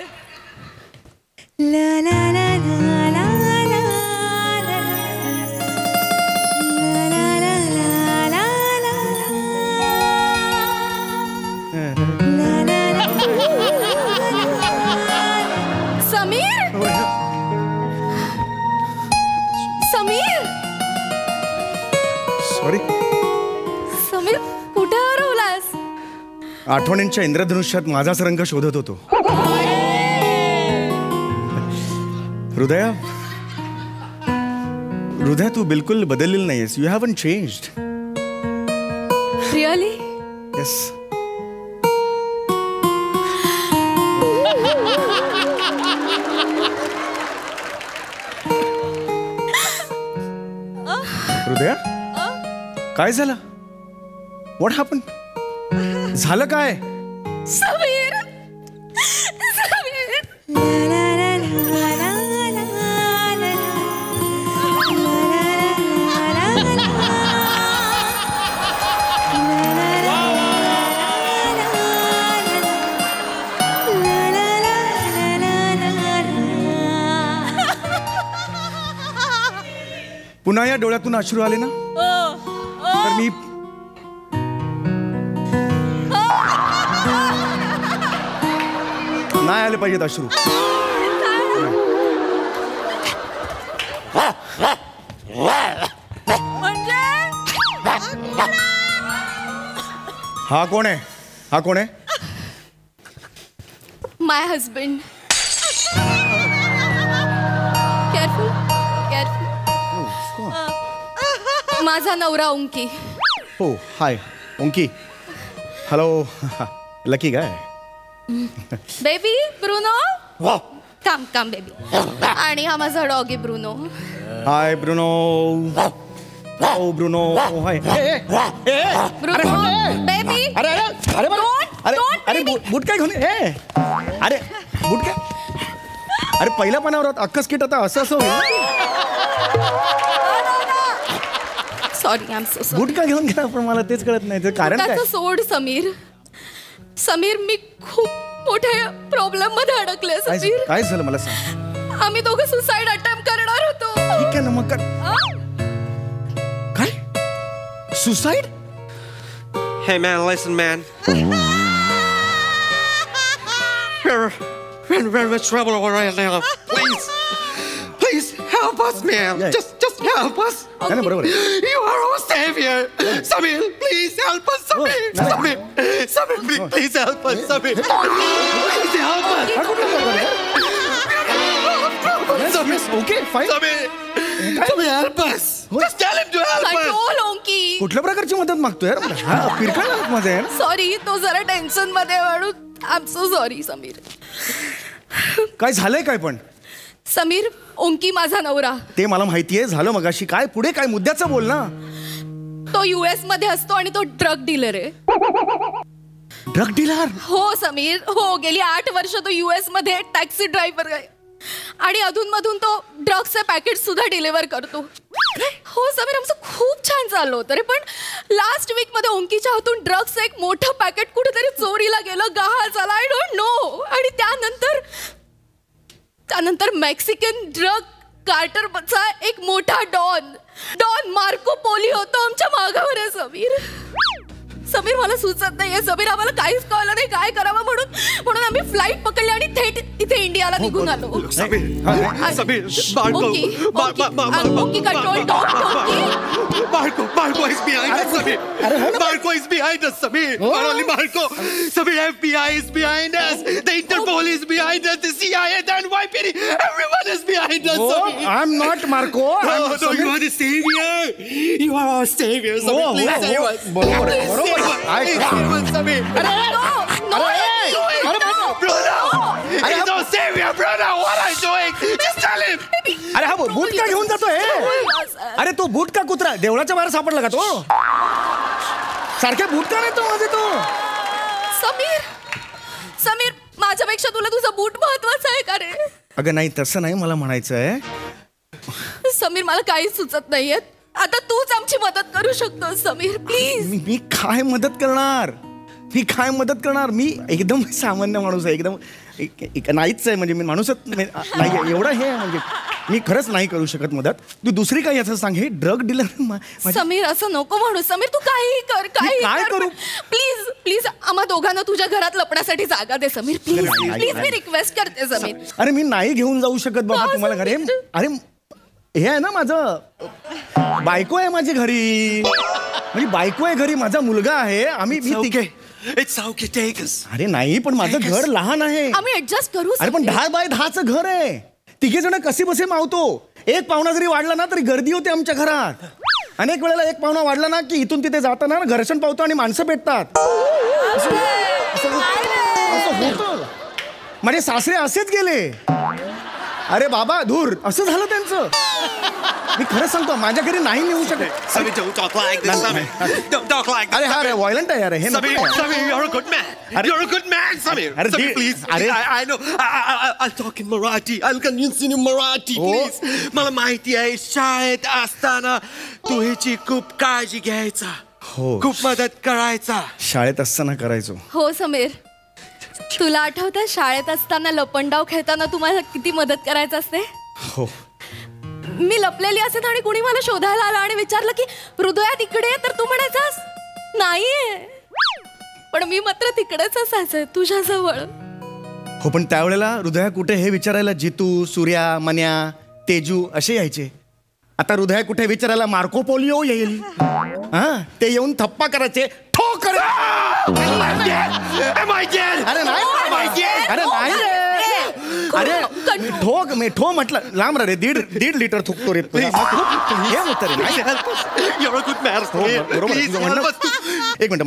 [SPEAKER 7] La la la la la la la la la
[SPEAKER 2] Sameer. Sameer.
[SPEAKER 3] Sorry.
[SPEAKER 2] Sameer कुठे हरवलास?
[SPEAKER 3] आठवणींच्या इंद्रधनुष्यात माझाच रंग शोधत होतो. हृदया तू बिलकुल बदललेली नाहीयेस. You haven't changed.
[SPEAKER 2] Really?
[SPEAKER 3] Yes. Hridaya काय झालं? What happen? झालं काय?
[SPEAKER 2] समीर.
[SPEAKER 3] पुन्हा या डोळ्यातून अश्रू आले ना तर मी नाही आले पाहिजेत अश्रू. हा कोण आहे? हा कोण आहे?
[SPEAKER 2] My husband. Careful careful. माझा नवरा ओंकी.
[SPEAKER 3] हो हाय ओंकी. हॅलो. लकी काय?
[SPEAKER 2] Baby Bruno. Calm calm baby. आणि हा माझा doggy Bruno.
[SPEAKER 3] Hi Bruno. Oh Bruno. Hi.
[SPEAKER 2] Bruno baby.
[SPEAKER 3] अरे अरे अरे अरे अरे बूट काय घेऊन? अरे बूट काय? अरे पहिल्या पानावर अक्कस किट आता असं असं होईल.
[SPEAKER 2] Sorry I am so sorry.
[SPEAKER 3] बूट काय घेऊन गेला पण मला तेच कळत नाही. ते कारण काय?
[SPEAKER 2] सोड समीर. समीर मी खूप मोठ्या प्रॉब्लेम मध्ये अडकले. समीर
[SPEAKER 3] काय झालं मला सांग.
[SPEAKER 2] आम्ही दोघं सुसाइड अटेम्प्ट करणार होतो.
[SPEAKER 3] ठीक आहे ना मग काय? Suicide?
[SPEAKER 8] Hey man, listen man. We're in trouble right now. Please help us, man.
[SPEAKER 3] Yeah.
[SPEAKER 8] Just help us.
[SPEAKER 3] Okay. बरोबर.
[SPEAKER 8] You are our savior. Samir, please help us, Samir. Samir, please help us, Samir. Please help us.
[SPEAKER 3] Okay, fine.
[SPEAKER 8] Samir, help us. Just tell him to help us.
[SPEAKER 2] Control Onki.
[SPEAKER 3] कुठल्या प्रकारची मदत मागतोय यार? हा पिरकाळ माझा आहे.
[SPEAKER 2] Sorry तो जरा टेन्शन मध्ये म्हणून I am so sorry Sameer.
[SPEAKER 3] काय झालंय काय पण?
[SPEAKER 9] समीर, ओंकी माझा नवरा.
[SPEAKER 3] ते मला माहितीये, झालं मगाशी. काय पुढे काय मुद्द्याचं बोल ना.
[SPEAKER 9] तो US मध्ये असतो आणि तो ड्रग डीलर आहे.
[SPEAKER 3] Drug dealer?
[SPEAKER 9] हो समीर, हो. गेली 8 वर्ष तो US मध्ये टॅक्सी ड्रायव्हर आहे आणि अधूनमधून तो ड्रग्सचे पॅकेट सुद्धा डिलिव्हर करतो. हो समीर, आमचं खूप छान चाललं होतं रे. पण लास्ट वीक मध्ये ओंकीच्या हातून ड्रग्सचं एक मोठं पॅकेट कुठेतरी चोरीला गेलं, गहाळ झाला. I don't know. आणि त्यानंतर मेक्सिकन ड्रग कार्टरचा एक मोठा डॉन मार्को पोली होतो आमच्या मागावर आहे समीर. मला सुचत नाहीये समीर, आम्हाला काहीच कळलं नाही काय करावं म्हणून आम्ही फ्लाईट पकडली आणि थेट इथे इंडियाला निघून आलो.
[SPEAKER 8] Look, Samir,
[SPEAKER 9] Monkey control dog.
[SPEAKER 8] Marco is behind us, Samir. Marco is behind us, Samir. Not only Marco. Samir, FBI is behind us. The Interpol is behind us. The CIA, the NYPD. Everyone is behind us, Samir.
[SPEAKER 3] I'm not Marco.
[SPEAKER 8] No, you are the savior. You are our savior, Samir. Please save us.
[SPEAKER 3] बरोबर.
[SPEAKER 8] Save us, Samir. He's our savior, brother. What are you doing? Just tell him.
[SPEAKER 3] अरे हा बूट का घेऊन जातोय? अरे तो बूट का कुत्रा देवळाच्या बाहेर सापडला का तो? सारखे बूट का नाही तो माझे तो?
[SPEAKER 9] समीर, माझ्यापेक्षा तुला तुझा बूट महत्वाचा आहे का रे?
[SPEAKER 3] अगं नाही, तसं नाही मला म्हणायचं आहे.
[SPEAKER 9] समीर, मला काहीच सुचत नाहीये. आता तूच आमची मदत करू शकतो समीर, प्लीज.
[SPEAKER 3] मी काय मदत करणार? मी एकदम सामान्य माणूस आहे. एकदम नाहीच आहे. म्हणजे मी माणूसच नाही एवढा हे म्हणजे मी खरंच नाही करू शकत मदत. तू दुसरी काही असं सांग. हे ड्रग डीलर.
[SPEAKER 9] समीर, असं नको म्हणू. समीर, तू काही कर.
[SPEAKER 3] काय करू?
[SPEAKER 9] प्लीज आम्हा दोघांना तुझ्या घरात लपण्यासाठी जागा दे समीर, प्लीज. मी रिक्वेस्ट करते समीर.
[SPEAKER 3] अरे मी नाही घेऊन जाऊ शकत बाबा तुम्हाला घरी. अरे हे आहे ना, माझं बायको आहे माझी घरी. म्हणजे बायको आहे घरी, माझा मुलगा आहे.
[SPEAKER 8] It's okay, take us.
[SPEAKER 3] अरे नाही, पण माझं घर लहान आहे.
[SPEAKER 9] आम्ही ऍडजस्ट करू.
[SPEAKER 3] अरे पण 10 बाय 10चं घर आहे. 3 जण कसे बसे मावतो. एक पाहुणा जरी वाढला ना तरी गर्दी होते आमच्या घरात. अनेक वेळेला एक पाहुणा वाढला ना की इथून तिथे जाताना घर्षण पावतो आणि माणसं भेटतात. असं होतं. माझे सासरे असेच गेले. अरे बाबा धूर, असं झालं त्यांचं. मी खरं सांगतो, माझ्या घरी नाही नेऊ शकत.
[SPEAKER 8] Samir, don't talk like this, Samir. Don't talk like this.
[SPEAKER 3] अरे हा रे व्हायलंट आहे यार हे.
[SPEAKER 8] Samir, you're a good man. You're a good man, Samir. Samir, please. I know. I'll talk in Marathi. I'll convince you in Marathi, please. मला माहिती आहे शाळेत असताना तू ह्याची खूप काळजी घ्यायचा. खूप मदत करायचा.
[SPEAKER 3] शाळेत असताना करायचो.
[SPEAKER 9] हो समीर, तुला आठवतं शाळेत असताना लपंडाव खेळताना तुम्हाला किती मदत करायचं असते?
[SPEAKER 3] हो.
[SPEAKER 9] मी लपलेली असेल आणि कुणी मला शोधायला आलं आणि विचारलं की हृदयात इकडे तर तू म्हणायचास नाहीये, पण मी मात्र तिकडेच असायचं तुझ्याजवळ.
[SPEAKER 3] हो, पण त्यावेळेला हृदया कुठे हे विचारायला जितू, सूर्या, मन्या, तेजू असे यायचे. आता हृदया कुठे विचारायला मार्को पोलिओ येईल. हा, ते येऊन थप्पा करायचे. ठोक. अरे नाही, अरे नाही रे. अरे मी ठो म्हटलं लांब रे. 1.5 लिटर थुकतो रे. हे होतं रे. एक मिनिट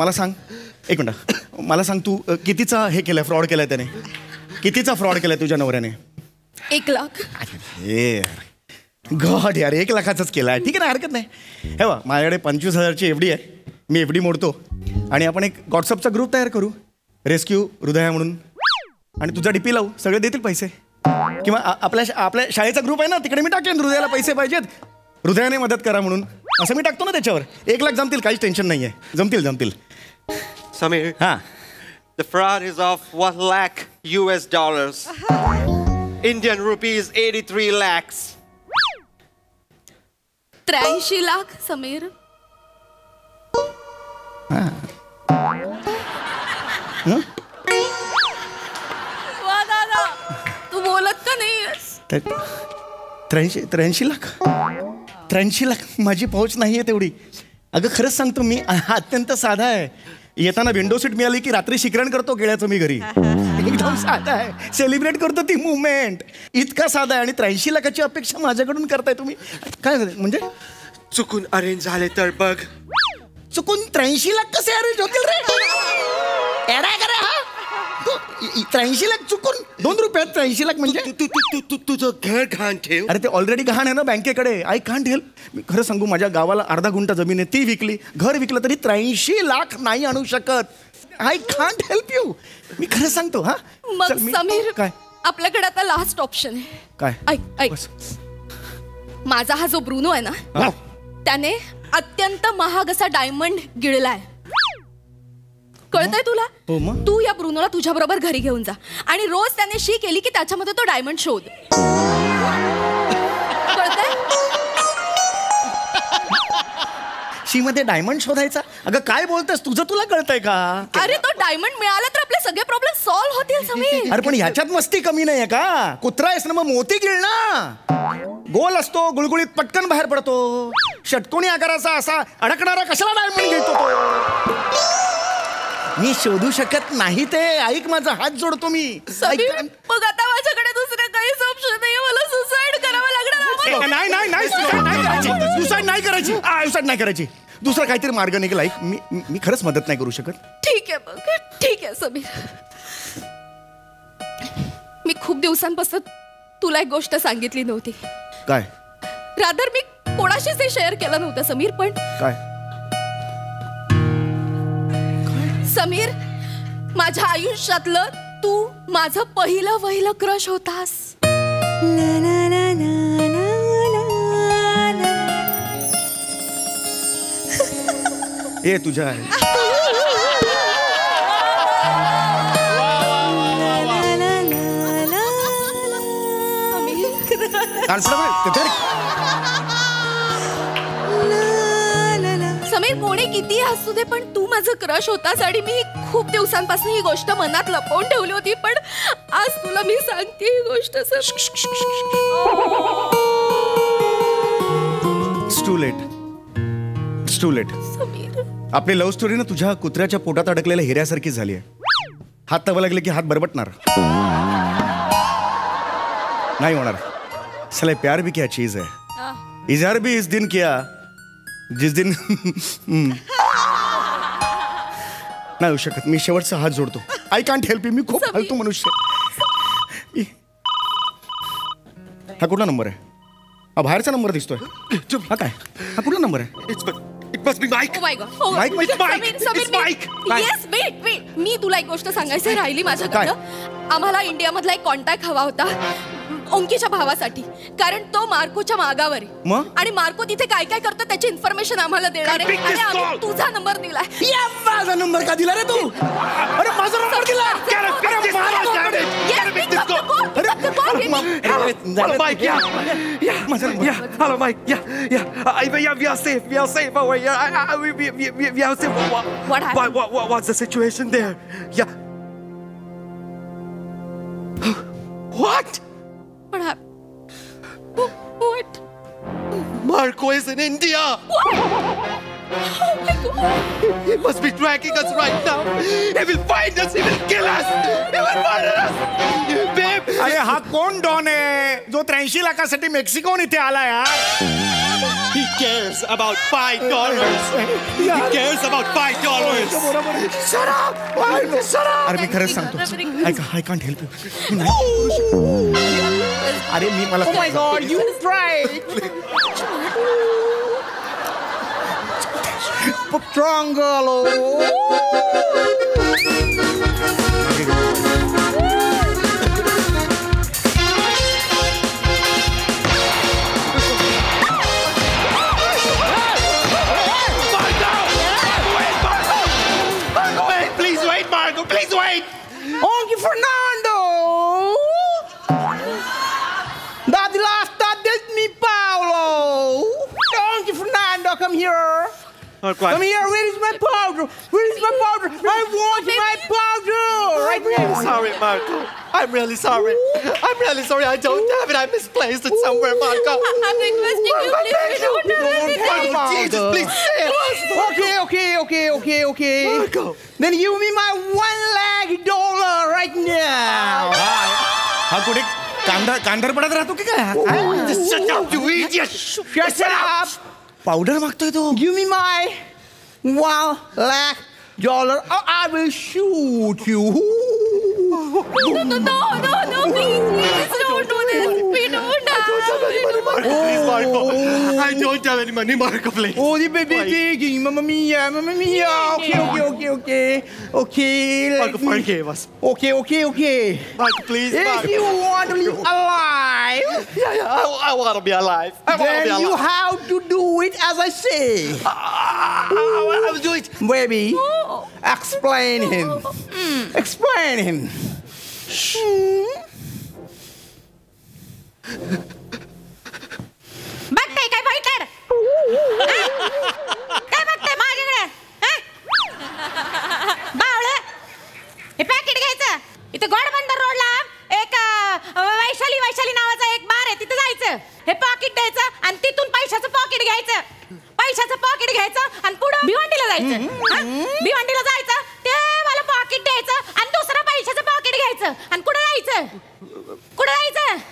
[SPEAKER 3] मला सांग तू कितीचा हे केलंय, फ्रॉड केलाय त्याने? कितीचा फ्रॉड केलाय तुझ्या नवऱ्याने?
[SPEAKER 9] 1 लाख.
[SPEAKER 3] गॉड यार, 1 लाखाचाच केलाय. ठीक आहे ना, हरकत नाही. हे बघ, माझ्याकडे 25,000ची FD आहे. मी FD मोडतो आणि आपण एक व्हॉट्सअपचा ग्रुप तयार करू, रेस्क्यू हृदया म्हणून. आणि तुझा DP लावू, सगळे देतील पैसे. किंवा आपल्या शाळेचा ग्रुप आहे ना, तिकडे मी टाकेन हृदयाला पैसे पाहिजेत, हृदयाने मदत करा म्हणून. असं मी टाकतो ना त्याच्यावर. 1 लाख जमतील, काहीच टेन्शन नाहीये. जमतील.
[SPEAKER 8] Samir, the fraud is of $1 lakh US. Indian rupees 83 lakhs.
[SPEAKER 9] 83 lakh Sameer. तू बोलत का नाही?
[SPEAKER 3] 83 लाख. 83 लाख माझी पहुंच नाहीये तेवढी. अगं खरंच सांगतो, मी अत्यंत साधा आहे. येताना विंडो सीट मिळाली की रात्री शिकरण करतो केळ्याचं मी घरी. एकदम साधा आहे. सेलिब्रेट करतो ती मुवमेंट. इतका साधा आहे. आणि 83 लाखाची अपेक्षा माझ्याकडून करताय तुम्ही? काय म्हणजे
[SPEAKER 8] चुकून अरेंज झाले तर बघ.
[SPEAKER 3] चुकून 83 लाख कसे अरेंज होतील रे? एडा करे हा. 83 लाख चुकून 2 रुपयात 83 लाख म्हणजे
[SPEAKER 8] तुझं घर घाण ठेव.
[SPEAKER 3] अरे ते ऑलरेडी गहाण आहे ना बँकेकडे. I can't help. मी खरं सांगू, माझ्या गावाला अर्धा गुंठा जमीन आहे, ती विकली. घर विकलं तरी 83 लाख नाही आणू शकत. I can't help you. मी खरं सांगतो. हा
[SPEAKER 9] मग समीर,
[SPEAKER 3] काय
[SPEAKER 9] आपल्याकडे आता लास्ट ऑप्शन आहे.
[SPEAKER 3] काय?
[SPEAKER 9] ऐक, माझा हा जो ब्रुनो आहे ना, त्याने अत्यंत महाग असा डायमंड गिळलाय. कळतंय तुला? तू या ब्रुनोला तुझ्या बरोबर घरी घेऊन जा आणि रोज त्याने शी केली की त्याच्यामध्ये तो डायमंड शोध. कळतंय?
[SPEAKER 3] शी मध्ये डायमंड शोधायचा? अगं काय बोलतेस, तुझं तुला कळतंय का?
[SPEAKER 9] अरे तो डायमंड मिळाला तर आपले सगळे प्रॉब्लेम सॉल्व्ह होतील समीर.
[SPEAKER 3] अरे पण ह्याच्यात मस्ती कमी नाहीये का? कुत्रा आहेस ना, मग मोती गिळ ना. गोल असतो, गुळगुळीत पटकन बाहेर पडतो. षटकोनी आकाराचा असा अडकणारा कशाला डायमंड घेतो तो? मी शोधू शकत नाही ते. ऐक, माझा हात जोडतो मी.
[SPEAKER 9] मग आता माझ्याकडे दुसरं काहीच ऑप्शन नाही. मला सुसाईड करावं लागणार.
[SPEAKER 3] नाही सुसाईड नाही करायची. दुसरा काहीतरी मार्ग निघाला. ऐक, मी खरंच मदत नाही करू शकत.
[SPEAKER 9] ठीक आहे मग, ठीक आहे समीर. मी खूप दिवसांपासून तुला एक गोष्ट सांगितली नव्हती.
[SPEAKER 3] काय?
[SPEAKER 9] रादर मी कोणाशीच हे शेअर केलं नव्हतं समीर. पण
[SPEAKER 3] काय?
[SPEAKER 9] समीर, माझ्या आयुष्यातलं तू माझं पहिलं क्रश होतास.
[SPEAKER 3] ए तुझ्या
[SPEAKER 9] समीर, कोणी किती असू दे पण तू माझं क्रश होतास आणि मी खूप दिवसांपासून ही गोष्ट मनात लपवून ठेवली होती. पण आज तुला मी सांगते ही गोष्ट.
[SPEAKER 3] Too late. आपली लव्ह स्टोरी ना तुझ्या कुत्र्याच्या पोटात अडकलेल्या हिऱ्यासारखी झाली आहे. हात तवा लागले की हात बरबटणार नाही होणार. साले प्यार भी क्या चीज है. इजहार भी इस दिन किया जिस दिन नाही होऊ शकत. मी शेवटचा हात जोडतो. I can't help you. मी खूप फालतू मनुष्य. हा कुठला नंबर आहे? हा बाहेरचा नंबर दिसतोय. हा काय? हा कुठला नंबर आहे?
[SPEAKER 8] It must be Mike.
[SPEAKER 9] Oh my God. Oh,
[SPEAKER 3] Mike,
[SPEAKER 8] It's Mike.
[SPEAKER 9] Sameer,
[SPEAKER 8] It's Mike.
[SPEAKER 9] Yes, wait. मी तुला एक गोष्ट सांगायची राहिली माझ्याकडनं. आम्हाला इंडियामधला एक कॉन्टॅक्ट हवा होता ओंकीच्या भावासाठी. कारण तो मार्कोच्या मागावर आहे.
[SPEAKER 3] मग?
[SPEAKER 9] आणि मार्को तिथे काय काय करतो त्याची इन्फॉर्मेशन आम्हाला देणार आहे. आणि आम्ही तुझा नंबर दिलाय.
[SPEAKER 3] माझा नंबर का दिला रे तू? अरे माझा नंबर दिला.
[SPEAKER 8] Hello, Mike. Yeah. Hello, Mike. Yeah. We are safe. We are safe over here. We are safe.
[SPEAKER 9] What happened?
[SPEAKER 8] What's the situation there? Yeah. What?
[SPEAKER 9] What happened? What?
[SPEAKER 8] Marco is in India.
[SPEAKER 9] What? Oh my God.
[SPEAKER 8] He must be tracking us right now. He will find us. He will kill us. He will murder us. Babe.
[SPEAKER 3] अरे हा कोण don आहे जो 83 लाखासाठी मेक्सिकोन इथे आला यार?
[SPEAKER 8] He cares about $5. He cares about $5.
[SPEAKER 3] Shut up. अरे मी खरंच सांगतो. I can't help you. अरे मी मला.
[SPEAKER 6] Oh my God, you tried. Strong girl.
[SPEAKER 8] Please wait.
[SPEAKER 6] Onky Fernando. Daddy last, that's me, Paolo. Onky Fernando, come here. Come here. Where is my powder? I want my powder right now.
[SPEAKER 8] Sorry, Marco. I'm really sorry. I don't have it. I misplaced it somewhere, Marco.
[SPEAKER 9] I'm requesting you, please.
[SPEAKER 8] Marco, Jesus, please say it.
[SPEAKER 6] Okay.
[SPEAKER 8] Marco.
[SPEAKER 6] Then give me my $1 right now.
[SPEAKER 3] हा कुठे कांदर पडत राहतो की काय?
[SPEAKER 8] Just shut up, you idiot.
[SPEAKER 6] Shut up.
[SPEAKER 3] Powder मागतोय तो.
[SPEAKER 6] Give me my $1 or I will shoot you.
[SPEAKER 8] I don't have any money, Marco, please.
[SPEAKER 5] Oh, the baby begging, Mamma Mia, Mamma Mia. Okay.
[SPEAKER 8] Marco, forgive us.
[SPEAKER 5] Okay.
[SPEAKER 8] Marco, please,
[SPEAKER 5] If
[SPEAKER 8] Marco.
[SPEAKER 5] you want to live alive,
[SPEAKER 8] I want to be alive.
[SPEAKER 5] then you have to do it as I say.
[SPEAKER 8] I will do it.
[SPEAKER 5] Baby, explain him. Explain him.
[SPEAKER 2] बघताय काय बघितलं काय बघताय माझ्याकडे बावळ हे packet घ्यायचं इथे गोडबंदर रोडला एक वैशाली नावाचा एक बार आहे तिथे जायचं हे पॉकेट द्यायचं आणि तिथून पैशाचं पॉकेट घ्यायचं आणि पुढं भिवंडीला जायचं भिवंडीला जायचं ते मला पॉकेट द्यायचं आणि दुसरं पैशाचं पॉकेट घ्यायचं आणि कुठं जायचं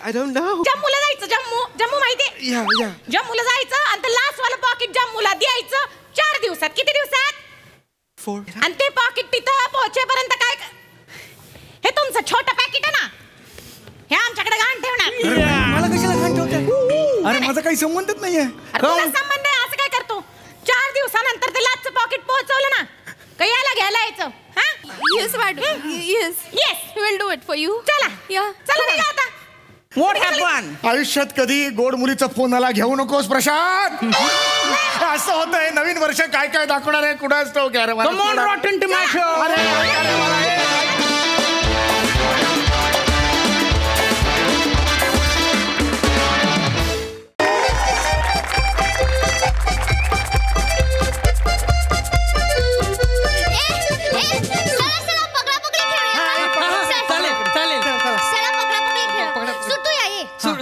[SPEAKER 8] I don't know.
[SPEAKER 2] जम्मूला जायचं जम्मू माहिती
[SPEAKER 8] Yeah.
[SPEAKER 2] जम्मूला जायचं आणि ते लास्ट वाला पॉकेट जम्मूला द्यायचं 4 दिवसात किती दिवसात
[SPEAKER 8] 4.
[SPEAKER 2] आणि ते पॉकेट तिथं पोहोचेपर्यंत काय हे तुमचं छोटं पॅकेट आहे ना हे आमच्याकडे घाण ठेवणार
[SPEAKER 1] मला कशाला घाण ठेवते अरे माझा काही संबंधच नाहीये
[SPEAKER 2] तुला संबंध आहे असं काय करतो 4 दिवसानंतर ते लास्टचं पॉकेट पोहोचवलं ना काही याला घ्यायला यायचं हा
[SPEAKER 9] Yes, madam. Yes.
[SPEAKER 2] Yes
[SPEAKER 9] We'll do it for you.
[SPEAKER 2] चला
[SPEAKER 9] Yeah.
[SPEAKER 2] चला निघा आता
[SPEAKER 5] What happened?
[SPEAKER 1] आयुष्यात कधी गोड मुलीचा फोन आला घेऊ नकोस प्रशांत असं होतंय नवीन वर्ष काय काय दाखवणार आहे कुणाच ठाऊक आहे.
[SPEAKER 5] Come on, Rotten Tomato.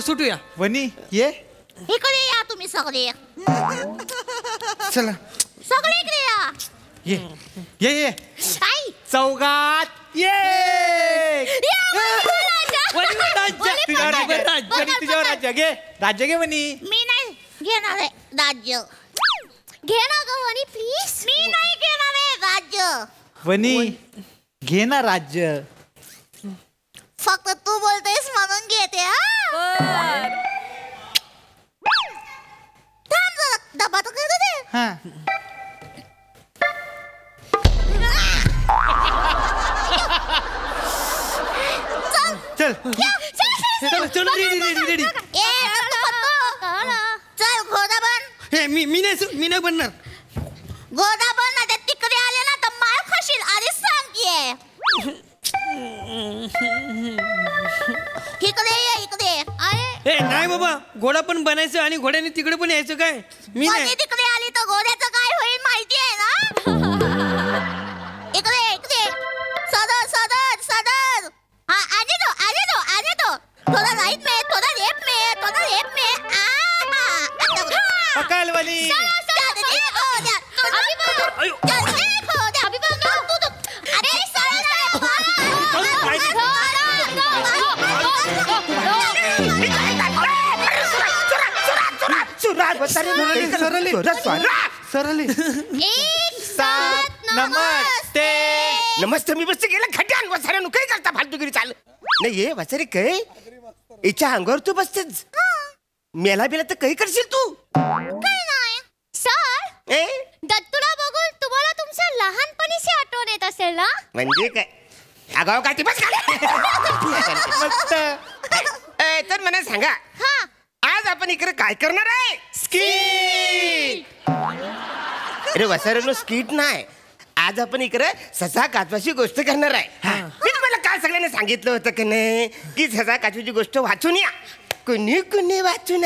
[SPEAKER 10] सुटूया
[SPEAKER 1] वनी ये
[SPEAKER 11] इकडे या तुम्ही सगळे
[SPEAKER 1] चला
[SPEAKER 11] सगळे इकडे या
[SPEAKER 1] ये
[SPEAKER 11] आई
[SPEAKER 1] चौघात ये
[SPEAKER 10] तुझ्यावर राज्य घे वनी
[SPEAKER 11] मी नाही घेणार आहे राज्य घे ना ग वनी प्लीज मी नाही घेणार आहे राज्य
[SPEAKER 10] वनी घे ना राज्य
[SPEAKER 11] फक्त तू बोलतेस म्हणून घेते हा थांब जरा डबा तर करू दे
[SPEAKER 10] हा
[SPEAKER 11] चल
[SPEAKER 10] चल रेडी
[SPEAKER 11] ए चल घोडा बन
[SPEAKER 10] मी नाही बनणार
[SPEAKER 11] घोडा बन ना ते तिकडे आले ना तर मार खाशील आधीच सांगते इकडे अरे
[SPEAKER 10] नाही बाबा घोडा पण बनायचं आणि घोड्याने तिकडे पण यायचं काय मी नाही
[SPEAKER 11] तिकडे आली तर घोड्याचं काय होईल माहिती आहे ना इकडे सदर हाँ आने दो थोड़ा राइट में थोड़ा लेफ्ट में
[SPEAKER 10] पकाल वाली सरली
[SPEAKER 11] एक साथ नमस्ते
[SPEAKER 3] नमस्ते मी बसते गेला खड्यान वसाऱ्यानं काही करता फालतूगिरी चाल नाही ये वसारे काय हिच्या अंगावर तू बसतेच मेला बिला तर काही करशील तू
[SPEAKER 11] काय नाही सर
[SPEAKER 3] ए
[SPEAKER 11] दत्तूला बघून तुम्हाला तुमच्या लहानपणीची आठवण येत असेल ना
[SPEAKER 3] म्हणजे काय आगाव काय ती बस मस्त तर मला सांगा
[SPEAKER 11] हा
[SPEAKER 3] आज आपण इकडे काय करणार आहे स्कीट अरे वसाऱ्यानं स्कीट नाही आज आपण इकडे ससा काचवाची गोष्ट करणार आहे मी तुम्हाला काय सगळ्यांना सांगितलं होतं की नाही की ससा काचवाची गोष्ट वाचून या कुणी कुणी वाचून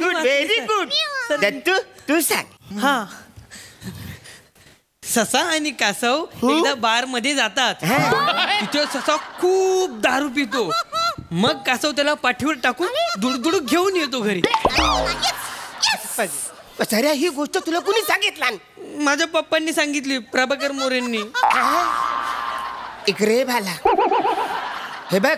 [SPEAKER 3] गुड व्हेरी गुड दत्तू तू सांग
[SPEAKER 10] हा ससा आणि कासव एकदा बार मध्ये जातात तिथे ससा खूप दारू पितो मग कासव त्याला पाठीवर टाकून दुडदुड घेऊन येतो घरी
[SPEAKER 3] सऱ्या ही गोष्ट तुला कुणी सांगितलं
[SPEAKER 10] माझ्या पप्पांनी सांगितली प्रभाकर मोरेंनी
[SPEAKER 3] इकडे भाला हे बघ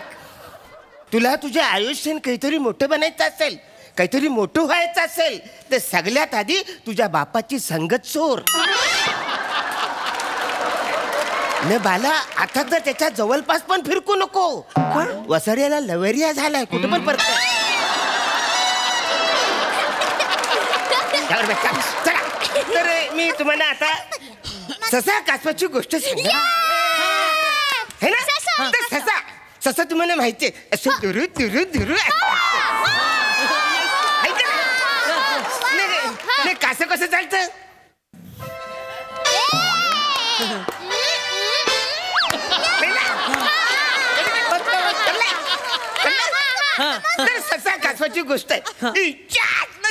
[SPEAKER 3] तुला तुझ्या आयुष्यात काहीतरी मोठं बनायचं असेल काहीतरी मोठं व्हायचं असेल तर सगळ्यात आधी तुझ्या बापाची संगत सोड न बाला आता तर त्याच्या जवळपास पण फिरकू नको. वसऱ्याला लवरिया झालाय कुठे पण परत. चला तर मी तुम्हाला आता ससा कासवाची गोष्ट सांगणार है ना. ससा ससा तुम्हाला माहितीये असं दुरू दुरू दुरू नाही कासं कसं चालतं. ससा कासवाची गोष्ट आहे.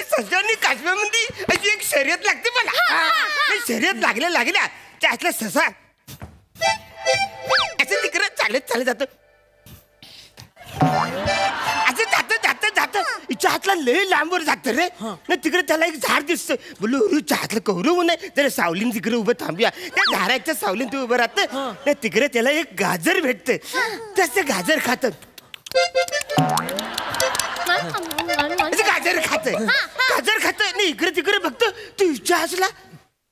[SPEAKER 3] ससानी कासव्यामध्ये अशी एक शर्यत लागते मला. शर्यत लागल्या त्यातला ससा असं तिकडे चालत जातो. असं जात हिच्या हातला लय लांबवर जात रे. ना तिकडे त्याला एक झाड दिसतं. बोलू हिच्या हातलं कौरव नाही तर सावलीन तिकडे उभं थांबूया. त्या झाडाच्या सावलीन तू उभं राहतं ना. तिकडे त्याला एक गाजर भेटतं. तसं गाजर खात नाही इकडे तिकडे बघतो. तू हिच्या हातला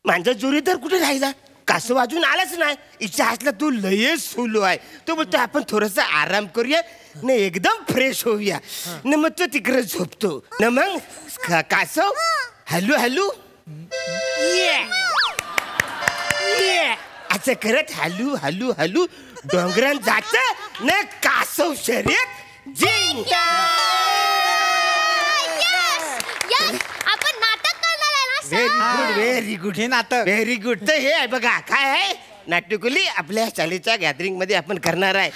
[SPEAKER 3] माझा जोरीदार कुठे राहिला. कासव वाजून आलाच नाही. हिच्या हातला तू लय सुलो आहे. तो बोलतो आपण थोडासा आराम करूया न एकदम फ्रेश होऊया. न मग तो तिकडे झोपतो. न मग कासव हॅलू हॅलू असं करत हॅलू हॅलू हॅलू डोंगरान जात न कासव शर्यत जिंकता. व्हेरी गुड हे नाटक व्हेरी गुड. तर हे आहे बघा काय आहे नाट्यकुली आपल्या शाळेच्या गॅदरिंग मध्ये आपण करणार आहे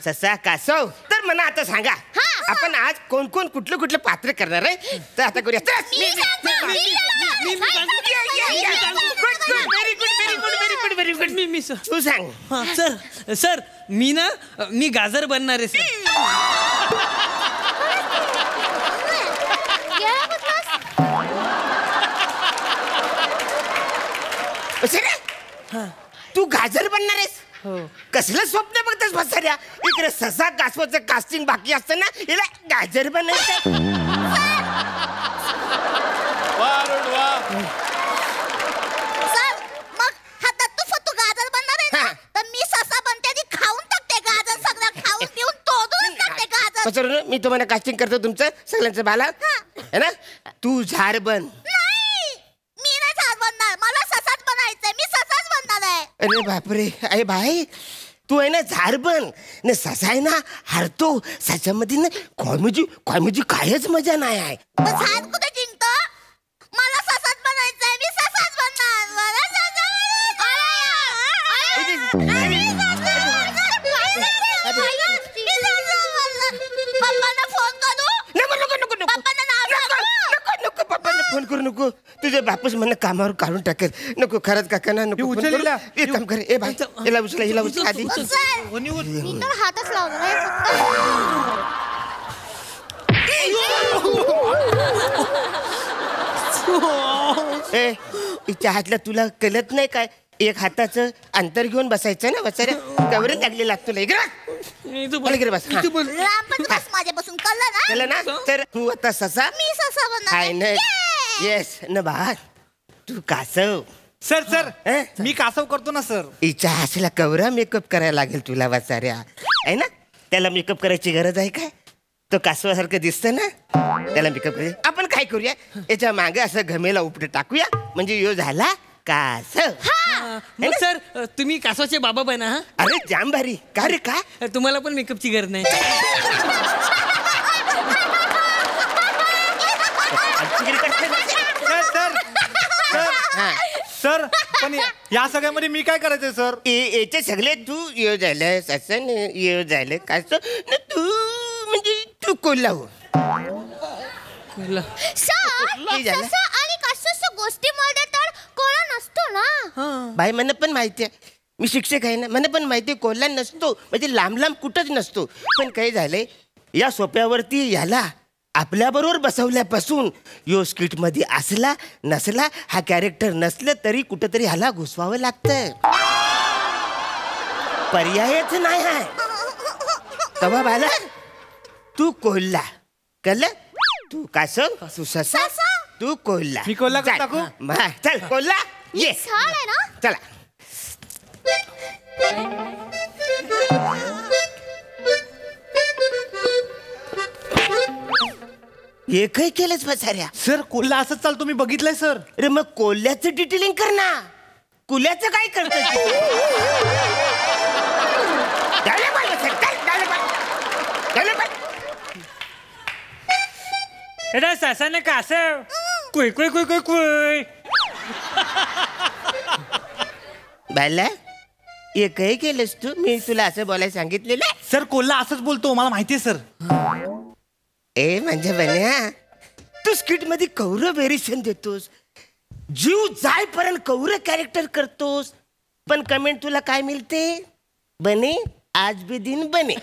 [SPEAKER 3] ससा कासव. तर मला आता सांगा आपण आज कोण कोण कुठलं कुठलं पात्र करणार आहे. तर आता करूया. व्हेरी गुड तू सांग.
[SPEAKER 10] सर मी गाजर बनणार आहे सर.
[SPEAKER 3] तू गाजर बनणार आहेस. कसलं स्वप्न बघतस बसाऱ्या. इकडे ससा कासवाचं कास्टिंग बाकी असतं ना. याला गाजर बनायचं.
[SPEAKER 11] मग हातात तू गाजर बनणार आहे ना. तर मी ससा बनते आणि खाऊन टाकते गाजर. सगळं खाऊन पिऊन तोडून टाकते गाजर.
[SPEAKER 3] मी तुम्हाला कास्टिंग करतो तुमचं सगळ्यांचं बाला है ना. तू झाड बन. अरे बापरे अरे भाई तू आहे ना झाड बन न. ससा आहे ना हरतो. ससामध्ये ना कॉमेडी कायच मजा नाही आहे.
[SPEAKER 11] झाड कुठे जिंकतो. मला ससाच बनायचंय. मी ससाच बनणार. पप्पांना फोन करू.
[SPEAKER 3] पप्पांना फोन करू नको. तुझे बापूस मला कामावर काढून टाकेल. नको खरंच काकांना नको. एक काम कर ए भाई हिला उचला आधी.
[SPEAKER 11] मी तर हातच लावला
[SPEAKER 3] ए हिच्या हातला तुला कळत नाही काय. एक हाताचं अंतर घेऊन बसायचं ना. बसायला कवरे लागले लागतो. बस
[SPEAKER 11] माझ्यापासून कळलं
[SPEAKER 3] ना. तर तू आता ससा
[SPEAKER 11] मी ससा बनणार.
[SPEAKER 3] येस न बा तू कासव.
[SPEAKER 1] सर मी कासव करतो ना सर.
[SPEAKER 3] हिच्या हातला कवरा मेकअप करायला लागेल तुला वाचाऱ्या आहे ना. त्याला मेकअप करायची गरज आहे काय. तो कासवासारखं दिसतं ना. त्याला मेकअप करायचं. आपण काय करूया याच्या मागे असं घमेला उपटे टाकूया म्हणजे यो झाला कासव.
[SPEAKER 10] मग सर तुम्ही कासवाचे बाबा बना.
[SPEAKER 3] अरे जाम भारी. का रे का
[SPEAKER 10] तुम्हाला पण मेकअपची गरज नाही.
[SPEAKER 1] सर पण या सगळ्यामध्ये मी काय करायचंय सर.
[SPEAKER 3] याचे सगळे तू ये झालं ससन ये झालं कासव न. तू म्हणजे तू कोल्हा हो.
[SPEAKER 11] आणि कासवाच्या गोष्टीमध्ये तर कोल्हा नसतो ना.
[SPEAKER 3] बाई मला पण माहिती आहे. मी शिक्षक आहे ना. मला पण माहिती आहे कोल्हा नसतो. म्हणजे लांब लांब कुठंच नसतो. पण काय झालंय या सोप्यावरती याला आपल्याबरोबर बसवल्यापासून यो स्किट मध्ये असला नसला हा कॅरेक्टर नसलं तरी कुठंतरी ह्याला घुसवावं लागतं. पर्यायच नाही आहे. तवा बाला तू कोल्हा कळलं. तू कासव तू ससा तू कोल्हा.
[SPEAKER 1] मी कोल्हा टाकू.
[SPEAKER 3] चल कोल्हा ये
[SPEAKER 11] ना.
[SPEAKER 3] चला
[SPEAKER 6] एकही केलंच बसाऱ्या.
[SPEAKER 1] सर कोल्हा असंच चालतो मी बघितलंय सर.
[SPEAKER 6] अरे मग कोल्ह्याचं डिटेलिंग कर ना. कुल्याचं काय करत?
[SPEAKER 10] ससाने का असं कुय कुय कुय कुय कुय.
[SPEAKER 6] बाला एकही केलंस तू? मी तुला असं बोलायला सांगितलेलं.
[SPEAKER 1] सर कोल्हा असंच बोलतो मला माहितीये सर.
[SPEAKER 6] ए म्हणजे बन्या तू स्किट मध्ये कौरव व्हेरिएशन देतोस, जीव जायपर्यंत कौरव कॅरेक्टर करतोस, पण कमेंट तुला काय मिळते? बने आज भी दिन बने.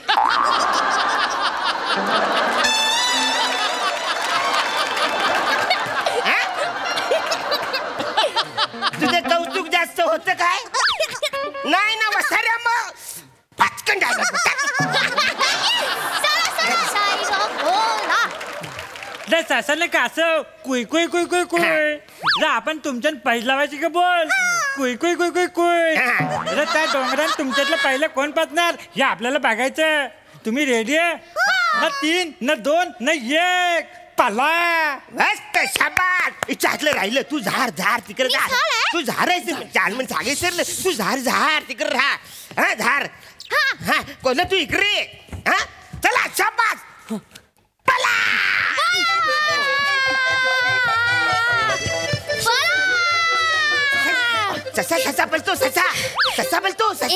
[SPEAKER 6] तुझं कौतुक जास्त होतं काय? नाही ना वसाऱ्या मग पटकन
[SPEAKER 10] ससाने का असं कुय कुय कुय कुय कुय. आपण तुमच्या पैज लावायची का बोल. कुय कुय कुय कुय कुय. त्या डोंगरात तुमच्यातलं पहिलं कोण पाचणार हे आपल्याला बघायचं. तुम्ही रेडी आहे ना? 3 ना 2 ना 1 पाला.
[SPEAKER 6] मस्त शाबास. इच्छातलं राहिलं. तू झार झार तिकडे जा. तू झारायचं चाल म्हणून सांगायचं. तू झार झार तिकडे राहा. हा झार. हा कोल्हा तू इकडे. हा चला शाबास. पला. ससा ससा बोलतो. ससा ससा बोलतो. ससा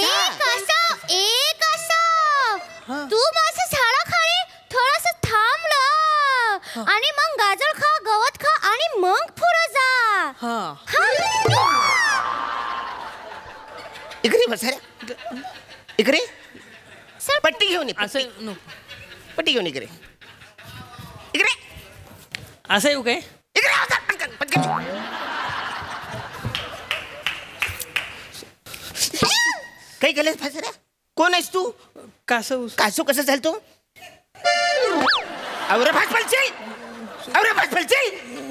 [SPEAKER 11] एक असं तू माझं झाडा खाली थोडस थांबलं आणि मग गाजर खा, गवत खा आणि मग पुढे जा.
[SPEAKER 6] इकडे बसाऱ्या. इकडे सर पट्टी घेऊन ये.
[SPEAKER 10] असं
[SPEAKER 6] पट्टी घेऊन इकडे. इकडे
[SPEAKER 10] असं येऊ काय?
[SPEAKER 6] इकडे पटकन पटकन. काही केलंस फासऱ्या? कोण आहेस तू?
[SPEAKER 10] कासव.
[SPEAKER 6] कासव कसं चालतो? अवरे फासपलची. अवरे फासपलची.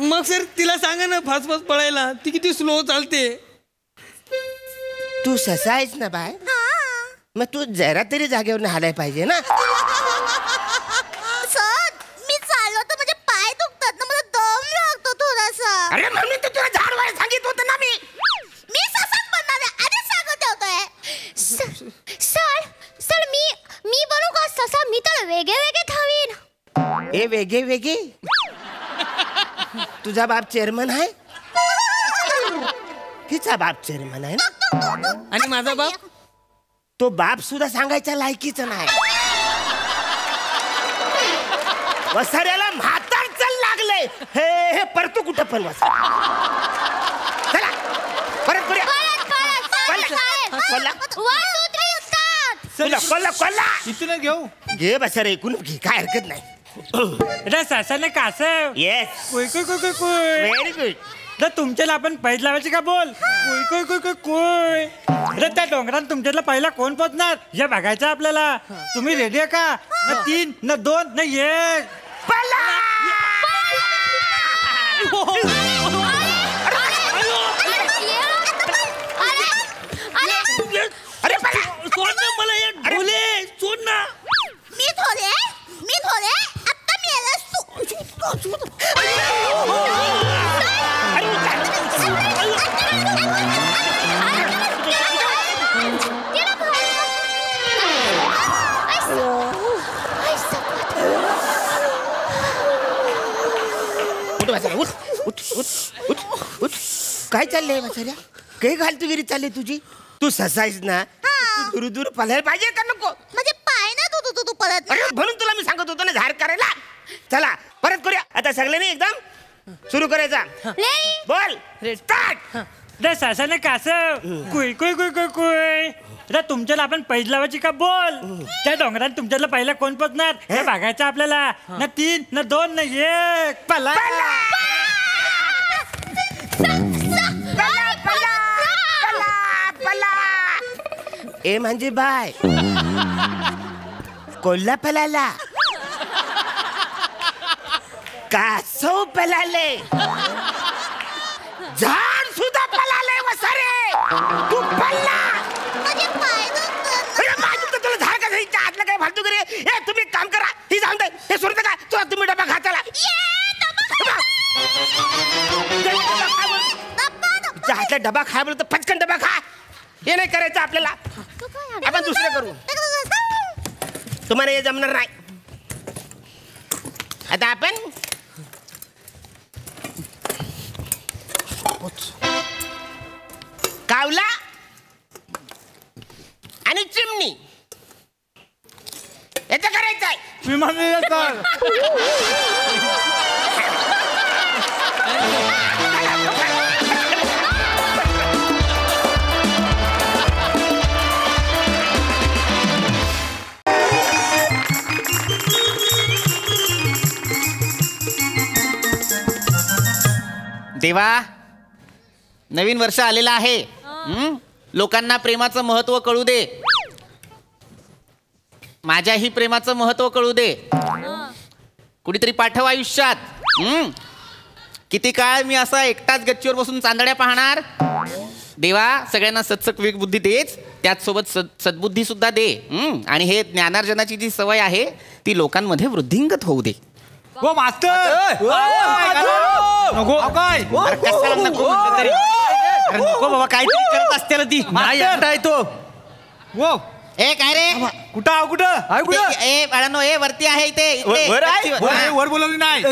[SPEAKER 10] मग सर तिला सांगा ना फास फास पळायला. ती किती स्लो चालते.
[SPEAKER 6] तू ससा आहेस ना बाय? मग तू जरा तरी जागेवर हालाय पाहिजे ना.
[SPEAKER 11] सर मी चाललो तर माझे पाय दुखतात ना, मला दम लागतो थोडासा.
[SPEAKER 6] अरे म्हणून तर तुला झाड व्हायला सांगितलं होतं ना मी.
[SPEAKER 11] मी ससाच बनणार आहे आधीच सांगत होतोय. सर सर मी बनू का ससा? मी तर वेगळे वेगळे धावीन.
[SPEAKER 6] ए वेगे वेगे. तुझा बाप चेअरमन आहे? तिचा बाप चेअरमन आहे ना.
[SPEAKER 10] आणि माझा बाप?
[SPEAKER 6] तो बाप सुद्धा सांगायच्या लायकीचा नाही. वसाऱ्याला म्हातार चल लागलंय. हे परतू कुठं पण वसा. चला परत करूया. कोल्हा
[SPEAKER 1] इथून घेऊ.
[SPEAKER 6] घे बसारे ऐकून घे. काय हरकत नाही.
[SPEAKER 10] ससाने कासव.
[SPEAKER 6] येस
[SPEAKER 10] कुय कुय कुय कुय कुय.
[SPEAKER 6] Very good.
[SPEAKER 10] तर तुमच्याला आपण पैज लावायची का बोल. कुय कुय कुय कुय कुय. त्या डोंगरात तुमच्यातला पहिला कोण पोचणार हे बघायचं आपल्याला. तुम्ही रेडी आहे का? ना 3 ना 2 ना 1
[SPEAKER 6] पला. अरे
[SPEAKER 10] सोड ना मला. बोले सोड ना.
[SPEAKER 11] मी थोडे आता मेलास तू.
[SPEAKER 6] काय चाललंय म्हाताऱ्या? काही फालतूगिरी चालली तुझी? तू ससायस ना, दूर दूर पळायला पाहिजे का नको?
[SPEAKER 11] म्हणजे पाय ना तू परत.
[SPEAKER 6] अरे म्हणून तुला मी सांगत होतो ना झाड करायला. चला परत करूया. आता सगळ्यांनी एकदम सुरू करायचा. बोल स्टार्ट.
[SPEAKER 10] ससाने कासव. कुय कुय कुय कुय कुय. तुमच्याला आपण पैज लावायची का बोल. त्या डोंगरात तुमच्याला पहिला कोण पोचणार हे बघायचं आपल्याला. ना 3 ना 2 ना 1 पला.
[SPEAKER 6] ए म्हणजे बाय कोल्हा पलाला. कासव पलाले. झाड सुद्धा पलाले वसारे. तू पल्ला.
[SPEAKER 11] माझे पाय दुखतात.
[SPEAKER 12] हे सोडतं का तू तुम्ही डबा खा त्याला हातला डबा खा बोलतो पटकन डबा खा हे नाही करायचं आपल्याला आपण दुसरं करू तुम्हाला हे जमणार नाही आता आपण कावला आणि चिमणी याचं करायचं आहे
[SPEAKER 13] देवा नवीन वर्ष आलेलं आहे लोकांना प्रेमाचं महत्व कळू दे माझ्याही प्रेमाचं महत्व कळू दे कुणीतरी पाठव आयुष्यात किती काळ मी असा एकटाच गच्चीवर बसून चांदड्या पाहणार देवा सगळ्यांना सत्सक विवेकबुद्धी देच त्याचसोबत सद्बुद्धी सुद्धा दे आणि हे ज्ञानार्जनाची जी सवय आहे ती लोकांमध्ये वृद्धिंगत होऊ दे
[SPEAKER 10] हो मास्तर नको
[SPEAKER 13] नको बाबा काहीतरी करत असते ती
[SPEAKER 10] नाही तो वो
[SPEAKER 13] ए काय रे
[SPEAKER 10] कुठं कुठं
[SPEAKER 13] ए बाळांनो ए वरती आहे इथे
[SPEAKER 10] वर बोलवली नाही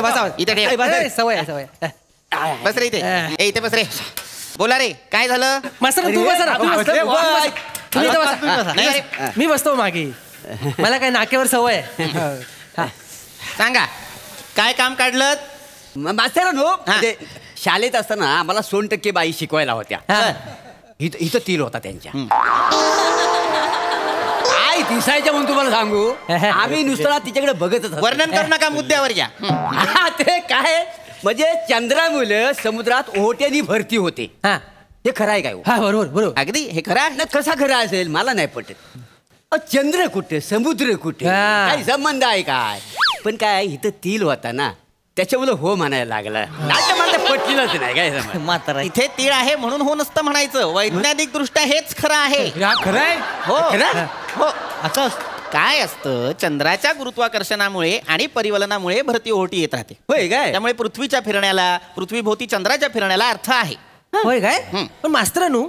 [SPEAKER 13] बसा बस रे इथे बस रे बोला रे काय झालं
[SPEAKER 14] मी बसतो मागे मला काय नाक्यावर सवय आहे
[SPEAKER 13] सांगा काय काम काढलं
[SPEAKER 15] मास्तरांनो शाळेत असताना आम्हाला 100% बाई शिकवायला होत्या इथं तीर होता त्यांच्या काय दिसायच्या म्हणून तुम्हाला सांगू आम्ही नुसतं तिच्याकडे बघतच
[SPEAKER 13] वर्णन करू नका मुद्द्यावर घ्या
[SPEAKER 15] ते काय म्हणजे चंद्रामुळे समुद्रात ओहोट्यानी भरती होते हे खरं आहे काय
[SPEAKER 14] बरोबर
[SPEAKER 13] अगदी हे खरं
[SPEAKER 15] ना कसा खरा असेल मला नाही पटत चंद्र कुठे समुद्र कुठे काही संबंध आहे काय पण काय इथं तील होता ना त्याच्यामुळे हो म्हणायला लागला मला पटलेलंच नाही काय
[SPEAKER 13] मात्र इथे तीळ आहे म्हणून हो नसतं म्हणायचं वैज्ञानिक दृष्ट्या हेच खरं आहे
[SPEAKER 14] खरं
[SPEAKER 13] हो असं काय असतं चंद्राच्या गुरुत्वाकर्षणामुळे आणि परिवलनामुळे भरती ओहोटी येत राहते
[SPEAKER 15] होय काय
[SPEAKER 13] त्यामुळे पृथ्वीच्या फिरण्याला पृथ्वीभोवती चंद्राच्या फिरण्याला अर्थ आहे
[SPEAKER 14] होय काय पण मास्तरानू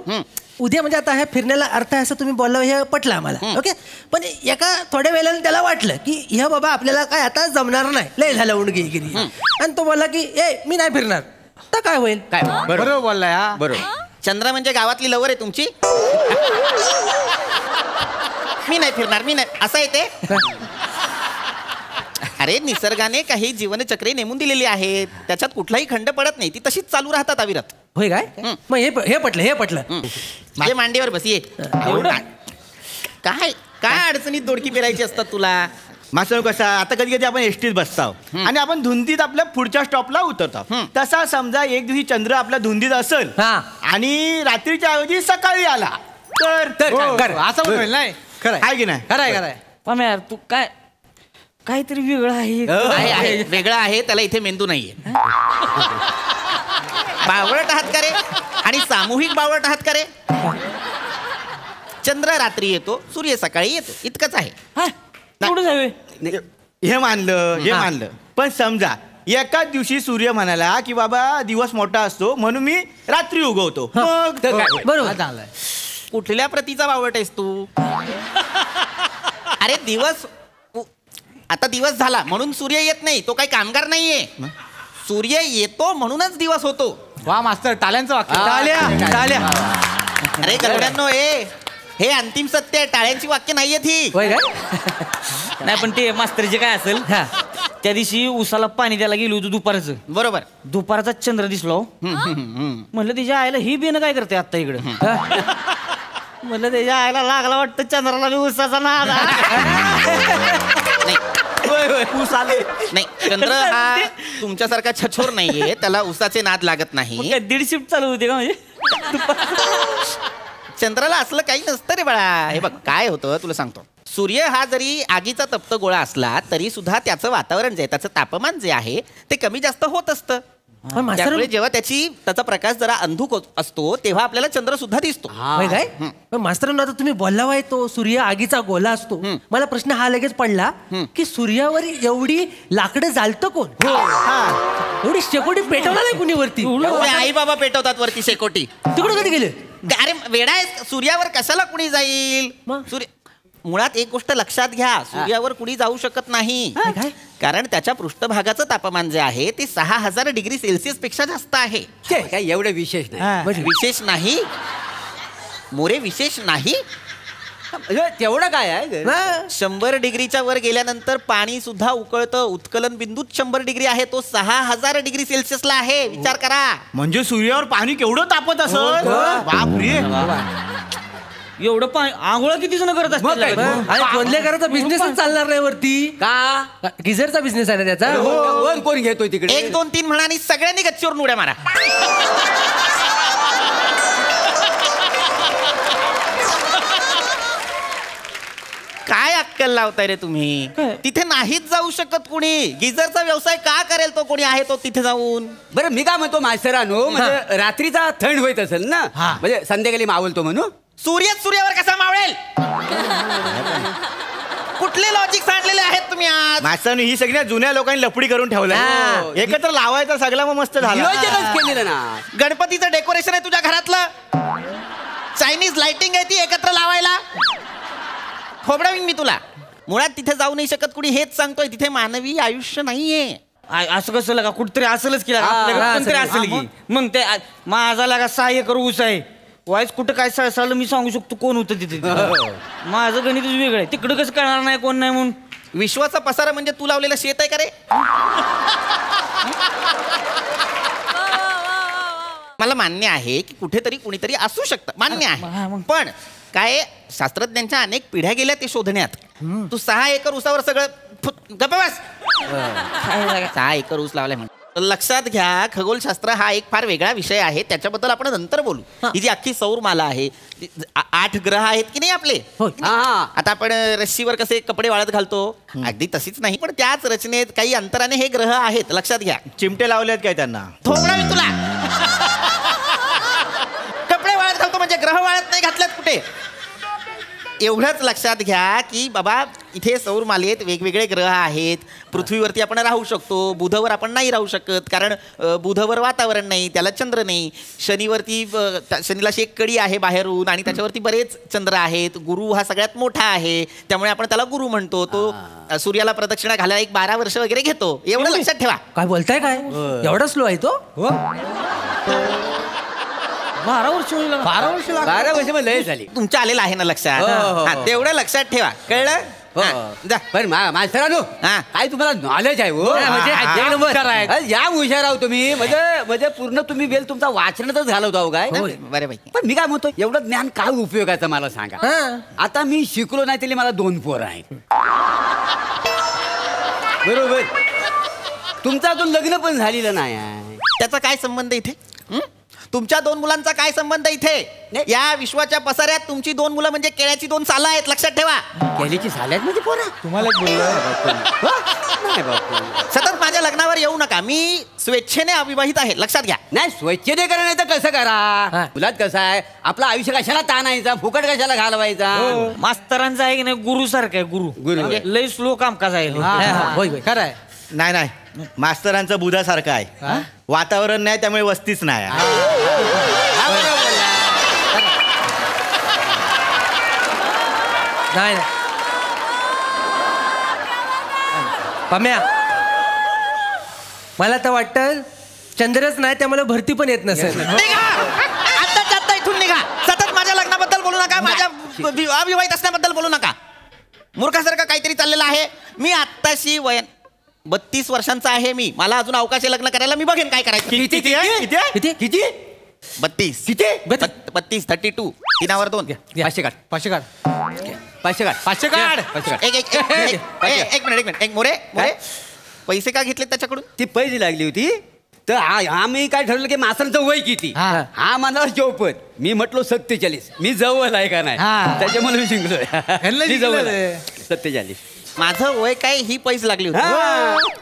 [SPEAKER 14] उद्या म्हणजे आता ह्या फिरण्याला अर्थ आहे असं तुम्ही बोलला हे पटलं आम्हाला ओके पण एका थोड्या वेळेला त्याला वाटलं की ह्या बाबा आपल्याला काय आता जमणार नाही लय झालं उंडगिरी आणि तो बोलला की ए मी नाही फिरणार तर काय होईल
[SPEAKER 13] काय बरोबर बोललाय बरोबर चंद्र म्हणजे गावातली लवर आहे तुमची मी नाही फिरणार मी नाही असं येते अरे निसर्गाने काही जीवनचक्रे नेमून दिलेली आहेत त्याच्यात कुठलाही खंड पडत नाही ती तशीच चालू राहतात अविरत
[SPEAKER 14] होय काय मग हे पटलं
[SPEAKER 13] माझ्या मांडीवर बस ये काय काय अडचणीत दोडकी पेरायची असतात तुला
[SPEAKER 16] मास्तर कसा आता कधी कधी आपण एसटीत बसतो आणि आपण धुंदीत आपल्या पुढच्या स्टॉपला उतरतो तसा समजा एक दिवशी चंद्र आपल्या धुंदीत असेल आणि रात्रीच्या ऐवजी सकाळी आला तर
[SPEAKER 14] असं होईल नाही
[SPEAKER 16] खरं आहे की नाही
[SPEAKER 14] खरंय
[SPEAKER 2] पण यार तू काय काहीतरी वेगळं आहे
[SPEAKER 13] वेगळं आहे त्याला इथे मेंदू नाहीये बावळट आहात का रे आणि सामूहिक बावळट आहात का रे चंद्र रात्री येतो सूर्य सकाळी येतो इतकंच आहे
[SPEAKER 16] हे मानलं पण समजा एकाच दिवशी सूर्य म्हणाला की बाबा दिवस मोठा असतो म्हणून मी रात्री उगवतो मग
[SPEAKER 14] बरोबर
[SPEAKER 13] कुठल्या प्रतीचा बावळट आहेस तू अरे दिवस आता दिवस झाला म्हणून सूर्य येत नाही तो काही कामगार नाहीये सूर्य येतो म्हणूनच दिवस होतो
[SPEAKER 14] वा मास्तर टाळ्यांचं वाक्य टाळ्या
[SPEAKER 13] अरे गलड्यांनो हे अंतिम सत्य आहे टाळ्यांची वाक्य नाहीयेत ही
[SPEAKER 17] नाही पण ते मास्तरचे काय असेल त्या दिवशी उसाला पाणी द्यायला गेलो होतो दुपारचं
[SPEAKER 13] बरोबर
[SPEAKER 17] दुपारचा चंद्र दिसलो म्हणलं त्याच्या आईला ही बेन काय करते आता इकडे म्हणलं त्याच्या आईला लागला वाटतं चंद्राला बी उसाचा नाद
[SPEAKER 13] नाही चंद्र हा तुमच्यासारखा छछोर नाहीये त्याला उसाचे नाद लागत नाही
[SPEAKER 17] दीड शिफ्ट चालू होते का म्हणजे
[SPEAKER 13] चंद्राला असलं काही नसतं रे बाळा हे बघ काय होतं तुला सांगतो सूर्य हा जरी आगीचा तप्त गोळा असला तरी सुद्धा त्याचं वातावरण जे आहे, त्याचं तापमान जे आहे ते कमी जास्त होत असतं. त्यामुळे जेव्हा त्याचा प्रकाश जरा अंधुक असतो तेव्हा आपल्याला चंद्र सुद्धा दिसतो.
[SPEAKER 14] काय मास्तरांनो, आता तुम्ही बोललावाय तो सूर्य आगीचा गोला असतो. मला प्रश्न हा लगेच पडला की सूर्यावर एवढी लाकडं जाळतं कोण? एवढी शेकोटी पेटवला नाही कुणी वरती?
[SPEAKER 13] आई बाबा पेटवतात वरती शेकोटी.
[SPEAKER 14] तिकडे कधी गेले?
[SPEAKER 13] अरे वेडा आहे, सूर्यावर कशाला कुणी जाईल? सूर्य मुळात एक गोष्ट लक्षात घ्या, सूर्यावर कुणी जाऊ शकत नाही. कारण त्याच्या पृष्ठभागाचं तापमान जे आहे ते 6000 डिग्री सेल्सिअस पेक्षा जास्त आहे.
[SPEAKER 15] काय एवढं विशेष नाही.
[SPEAKER 13] विशेष नाही मोरे, विशेष नाही.
[SPEAKER 15] तेवढं काय आहे?
[SPEAKER 13] 100 डिग्रीच्या वर गेल्यानंतर पाणी सुद्धा उकळतं. उत्कलन बिंदूत 100 डिग्री आहे, तो 6000 डिग्री सेल्सिअसला आहे. विचार करा.
[SPEAKER 16] म्हणजे सूर्यावर पाणी केवढं तापत असं? बापरे,
[SPEAKER 17] एवढं पाणी आंघोळ किती जण करत असतील?
[SPEAKER 14] आणि कोणल्या करायचा बिझनेसच चालणार नाही वरती का? गिझरचा बिझनेस आहे ना त्याचा.
[SPEAKER 15] कोण घेतोय तिकडे?
[SPEAKER 13] 1 2 3 म्हणा आणि सगळ्यांनी गच्चीवर उड्या मारा. काय अक्कल लावताय रे तुम्ही? तिथे नाहीच जाऊ शकत कुणी. गिझरचा व्यवसाय का करेल तो कोणी आहे तो तिथे जाऊन?
[SPEAKER 15] बरं मी काय म्हणतो मास्तरांनो, म्हणजे रात्रीचा थंड होत असेल ना, म्हणजे संध्याकाळी मावलतो म्हणून.
[SPEAKER 13] सूर्यावर कसा मावळेल? कुठले लॉजिक सांडलेले आहेत तुम्ही आज?
[SPEAKER 16] मास्तरांनी ही सगळ्या जुन्या लोकांनी लफडी करून ठेवलं. एकत्र लावायचा सगळा मग मस्त झाला.
[SPEAKER 15] केलेलं ना.
[SPEAKER 13] गणपतीचं डेकोरेशन आहे तुझ्या घरातलं, चायनीज लाइटिंग आहे ती एकत्र लावायला. खोबडावीन मी तुला. मुळात तिथे जाऊ नाही शकत कुणी, हेच सांगतोय. तिथे मानवी आयुष्य नाहीये.
[SPEAKER 17] असं कसं लगा? कुठतरी असेलच की कोणतरी असेल की. मग ते माझा लागा 6 एकर ऊस आहे. वाईस कुठं काय सळसळलं मी सांगू शकतो कोण होतं तिथे. माझं गणितच वेगळं आहे. तिकडं कसं कळणार नाही कोण नाही म्हणून?
[SPEAKER 13] विश्वाचा पसारा म्हणजे तू लावलेलं शेत आहे का रे? मला मान्य आहे की कुठेतरी कुणीतरी असू शकतं, मान्य आहे. पण काय शास्त्रज्ञांच्या अनेक पिढ्या गेल्या ते शोधण्यात. तू 6 एकर ऊसावर सगळं गप्प बस. 6 एकर ऊस लावलाय म्हणून लक्षात घ्या. खगोलशास्त्र हा एक फार वेगळा विषय आहे, त्याच्याबद्दल आपण नंतर बोलू. ही जी अख्खी सौरमाला आहे, 8 ग्रह आहेत की नाही आपले. आता आपण रस्सीवर कसे कपडे वाळत घालतो, अगदी तशीच नाही पण त्याच रचनेत काही अंतराने हे ग्रह आहेत. लक्षात घ्या.
[SPEAKER 16] चिमटे लावलेत काय त्यांना?
[SPEAKER 13] थोडा मी तुला कपडे वाळत घालतो म्हणजे ग्रह वाळत नाही घातलेत कुठे? एवढंच लक्षात घ्या की बाबा इथे सौरमालेत वेगवेगळे ग्रह आहेत. पृथ्वीवरती आपण राहू शकतो, बुधवर आपण नाही राहू शकत कारण बुधवर वातावरण नाही, त्याला चंद्र नाही. शनीवरती शनीला अशी एक कडी आहे बाहेरून आणि त्याच्यावरती बरेच चंद्र आहेत. गुरु हा सगळ्यात मोठा आहे त्यामुळे आपण त्याला गुरु म्हणतो. तो सूर्याला प्रदक्षिणा घालायला 1 12 वर्ष वगैरे घेतो. एवढं लक्षात ठेवा.
[SPEAKER 14] काय बोलताय? काय एवढा स्लो आहे तो?
[SPEAKER 17] 12 वर्ष होईल.
[SPEAKER 15] 12 वर्ष लय झाली.
[SPEAKER 13] तुमच्या आलेलं आहे ना लक्षात? तेवढं लक्षात ठेवा. कळलं?
[SPEAKER 15] पण मास्तरांनो काय तुम्हाला नॉलेज आहे? या हुशार आहो तुम्ही. म्हणजे पूर्ण तुम्ही वेळ तुमचा वाचनातच घालवतो काय?
[SPEAKER 13] बऱ्यापैकी.
[SPEAKER 15] पण मी काय म्हणतो, एवढं ज्ञान काय उपयोगाचं मला सांगा. आता मी शिकलो नाही तरी मला 2 पोरं आहेत. बरोबर. तुमचं अजून लग्न पण झालेलं नाही आहे.
[SPEAKER 13] त्याचा काय संबंध इथे? तुमच्या 2 मुलांचा काय संबंध इथे? या विश्वाच्या पसाऱ्यात तुमची 2 मुलं म्हणजे केळ्याची 2 सालं आहेत. लक्षात ठेवा.
[SPEAKER 15] केळीची सालं आहेत म्हणजे पोरं?
[SPEAKER 16] तुम्हाला
[SPEAKER 13] सतत माझ्या लग्नावर येऊ नका. मी स्वेच्छेने अविवाहित आहे. लक्षात घ्या.
[SPEAKER 15] नाही स्वेच्छेने करा नाही तर कसं करा? मुलात कसं आहे, आपलं आयुष्य कशाला ताणायचा, फुकट कशाला घालवायचा?
[SPEAKER 17] मास्तरांचा आहे की नाही गुरु सारखं आहे. गुरु लय स्लो कामकाज आहे.
[SPEAKER 14] खरं आहे.
[SPEAKER 16] नाही मास्तरांचं बुधासारखं आहे. वातावरण नाही त्यामुळे वस्तीच नाही.
[SPEAKER 14] नाही पम्या, मला तर वाटतं चंद्रच नाही त्यामुळे भरती पण येत नसेल.
[SPEAKER 13] आता इथून निघा. सतत माझ्या लग्नाबद्दल बोलू नका, माझ्या अविवाहित असण्याबद्दल बोलू नका. मूर्खासारखं काहीतरी चाललेलं आहे. मी आत्ताशी 32 वर्षांचा आहे मी. मला अजून अवकाशी लग्न करायला मी बघेन काय करायचं.
[SPEAKER 14] किती?
[SPEAKER 13] 32. किती? 32 32 3 वर 2.
[SPEAKER 14] 500 काढ.
[SPEAKER 13] एक मिनिट मोरे पैसे का घेतले त्याच्याकडून?
[SPEAKER 15] ती पैसे लागली होती तर आम्ही काय ठरवलं की मास्तरांचं वय किती हा म्हणाला 54. मी म्हटलो 47. मी जवळ आहे का नाही त्याच्यामुळे मी जिंकलोय. मी जवळ आहे. 47.
[SPEAKER 13] माझं वय काय ही पैस लागली होती.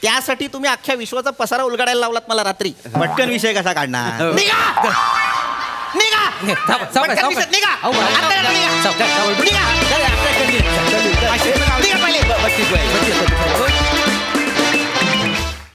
[SPEAKER 13] त्यासाठी तुम्ही अख्ख्या विश्वाचा पसारा उलगडायला लावलात मला रात्री.
[SPEAKER 16] पटकन विषय कसा काढणार?
[SPEAKER 13] निघा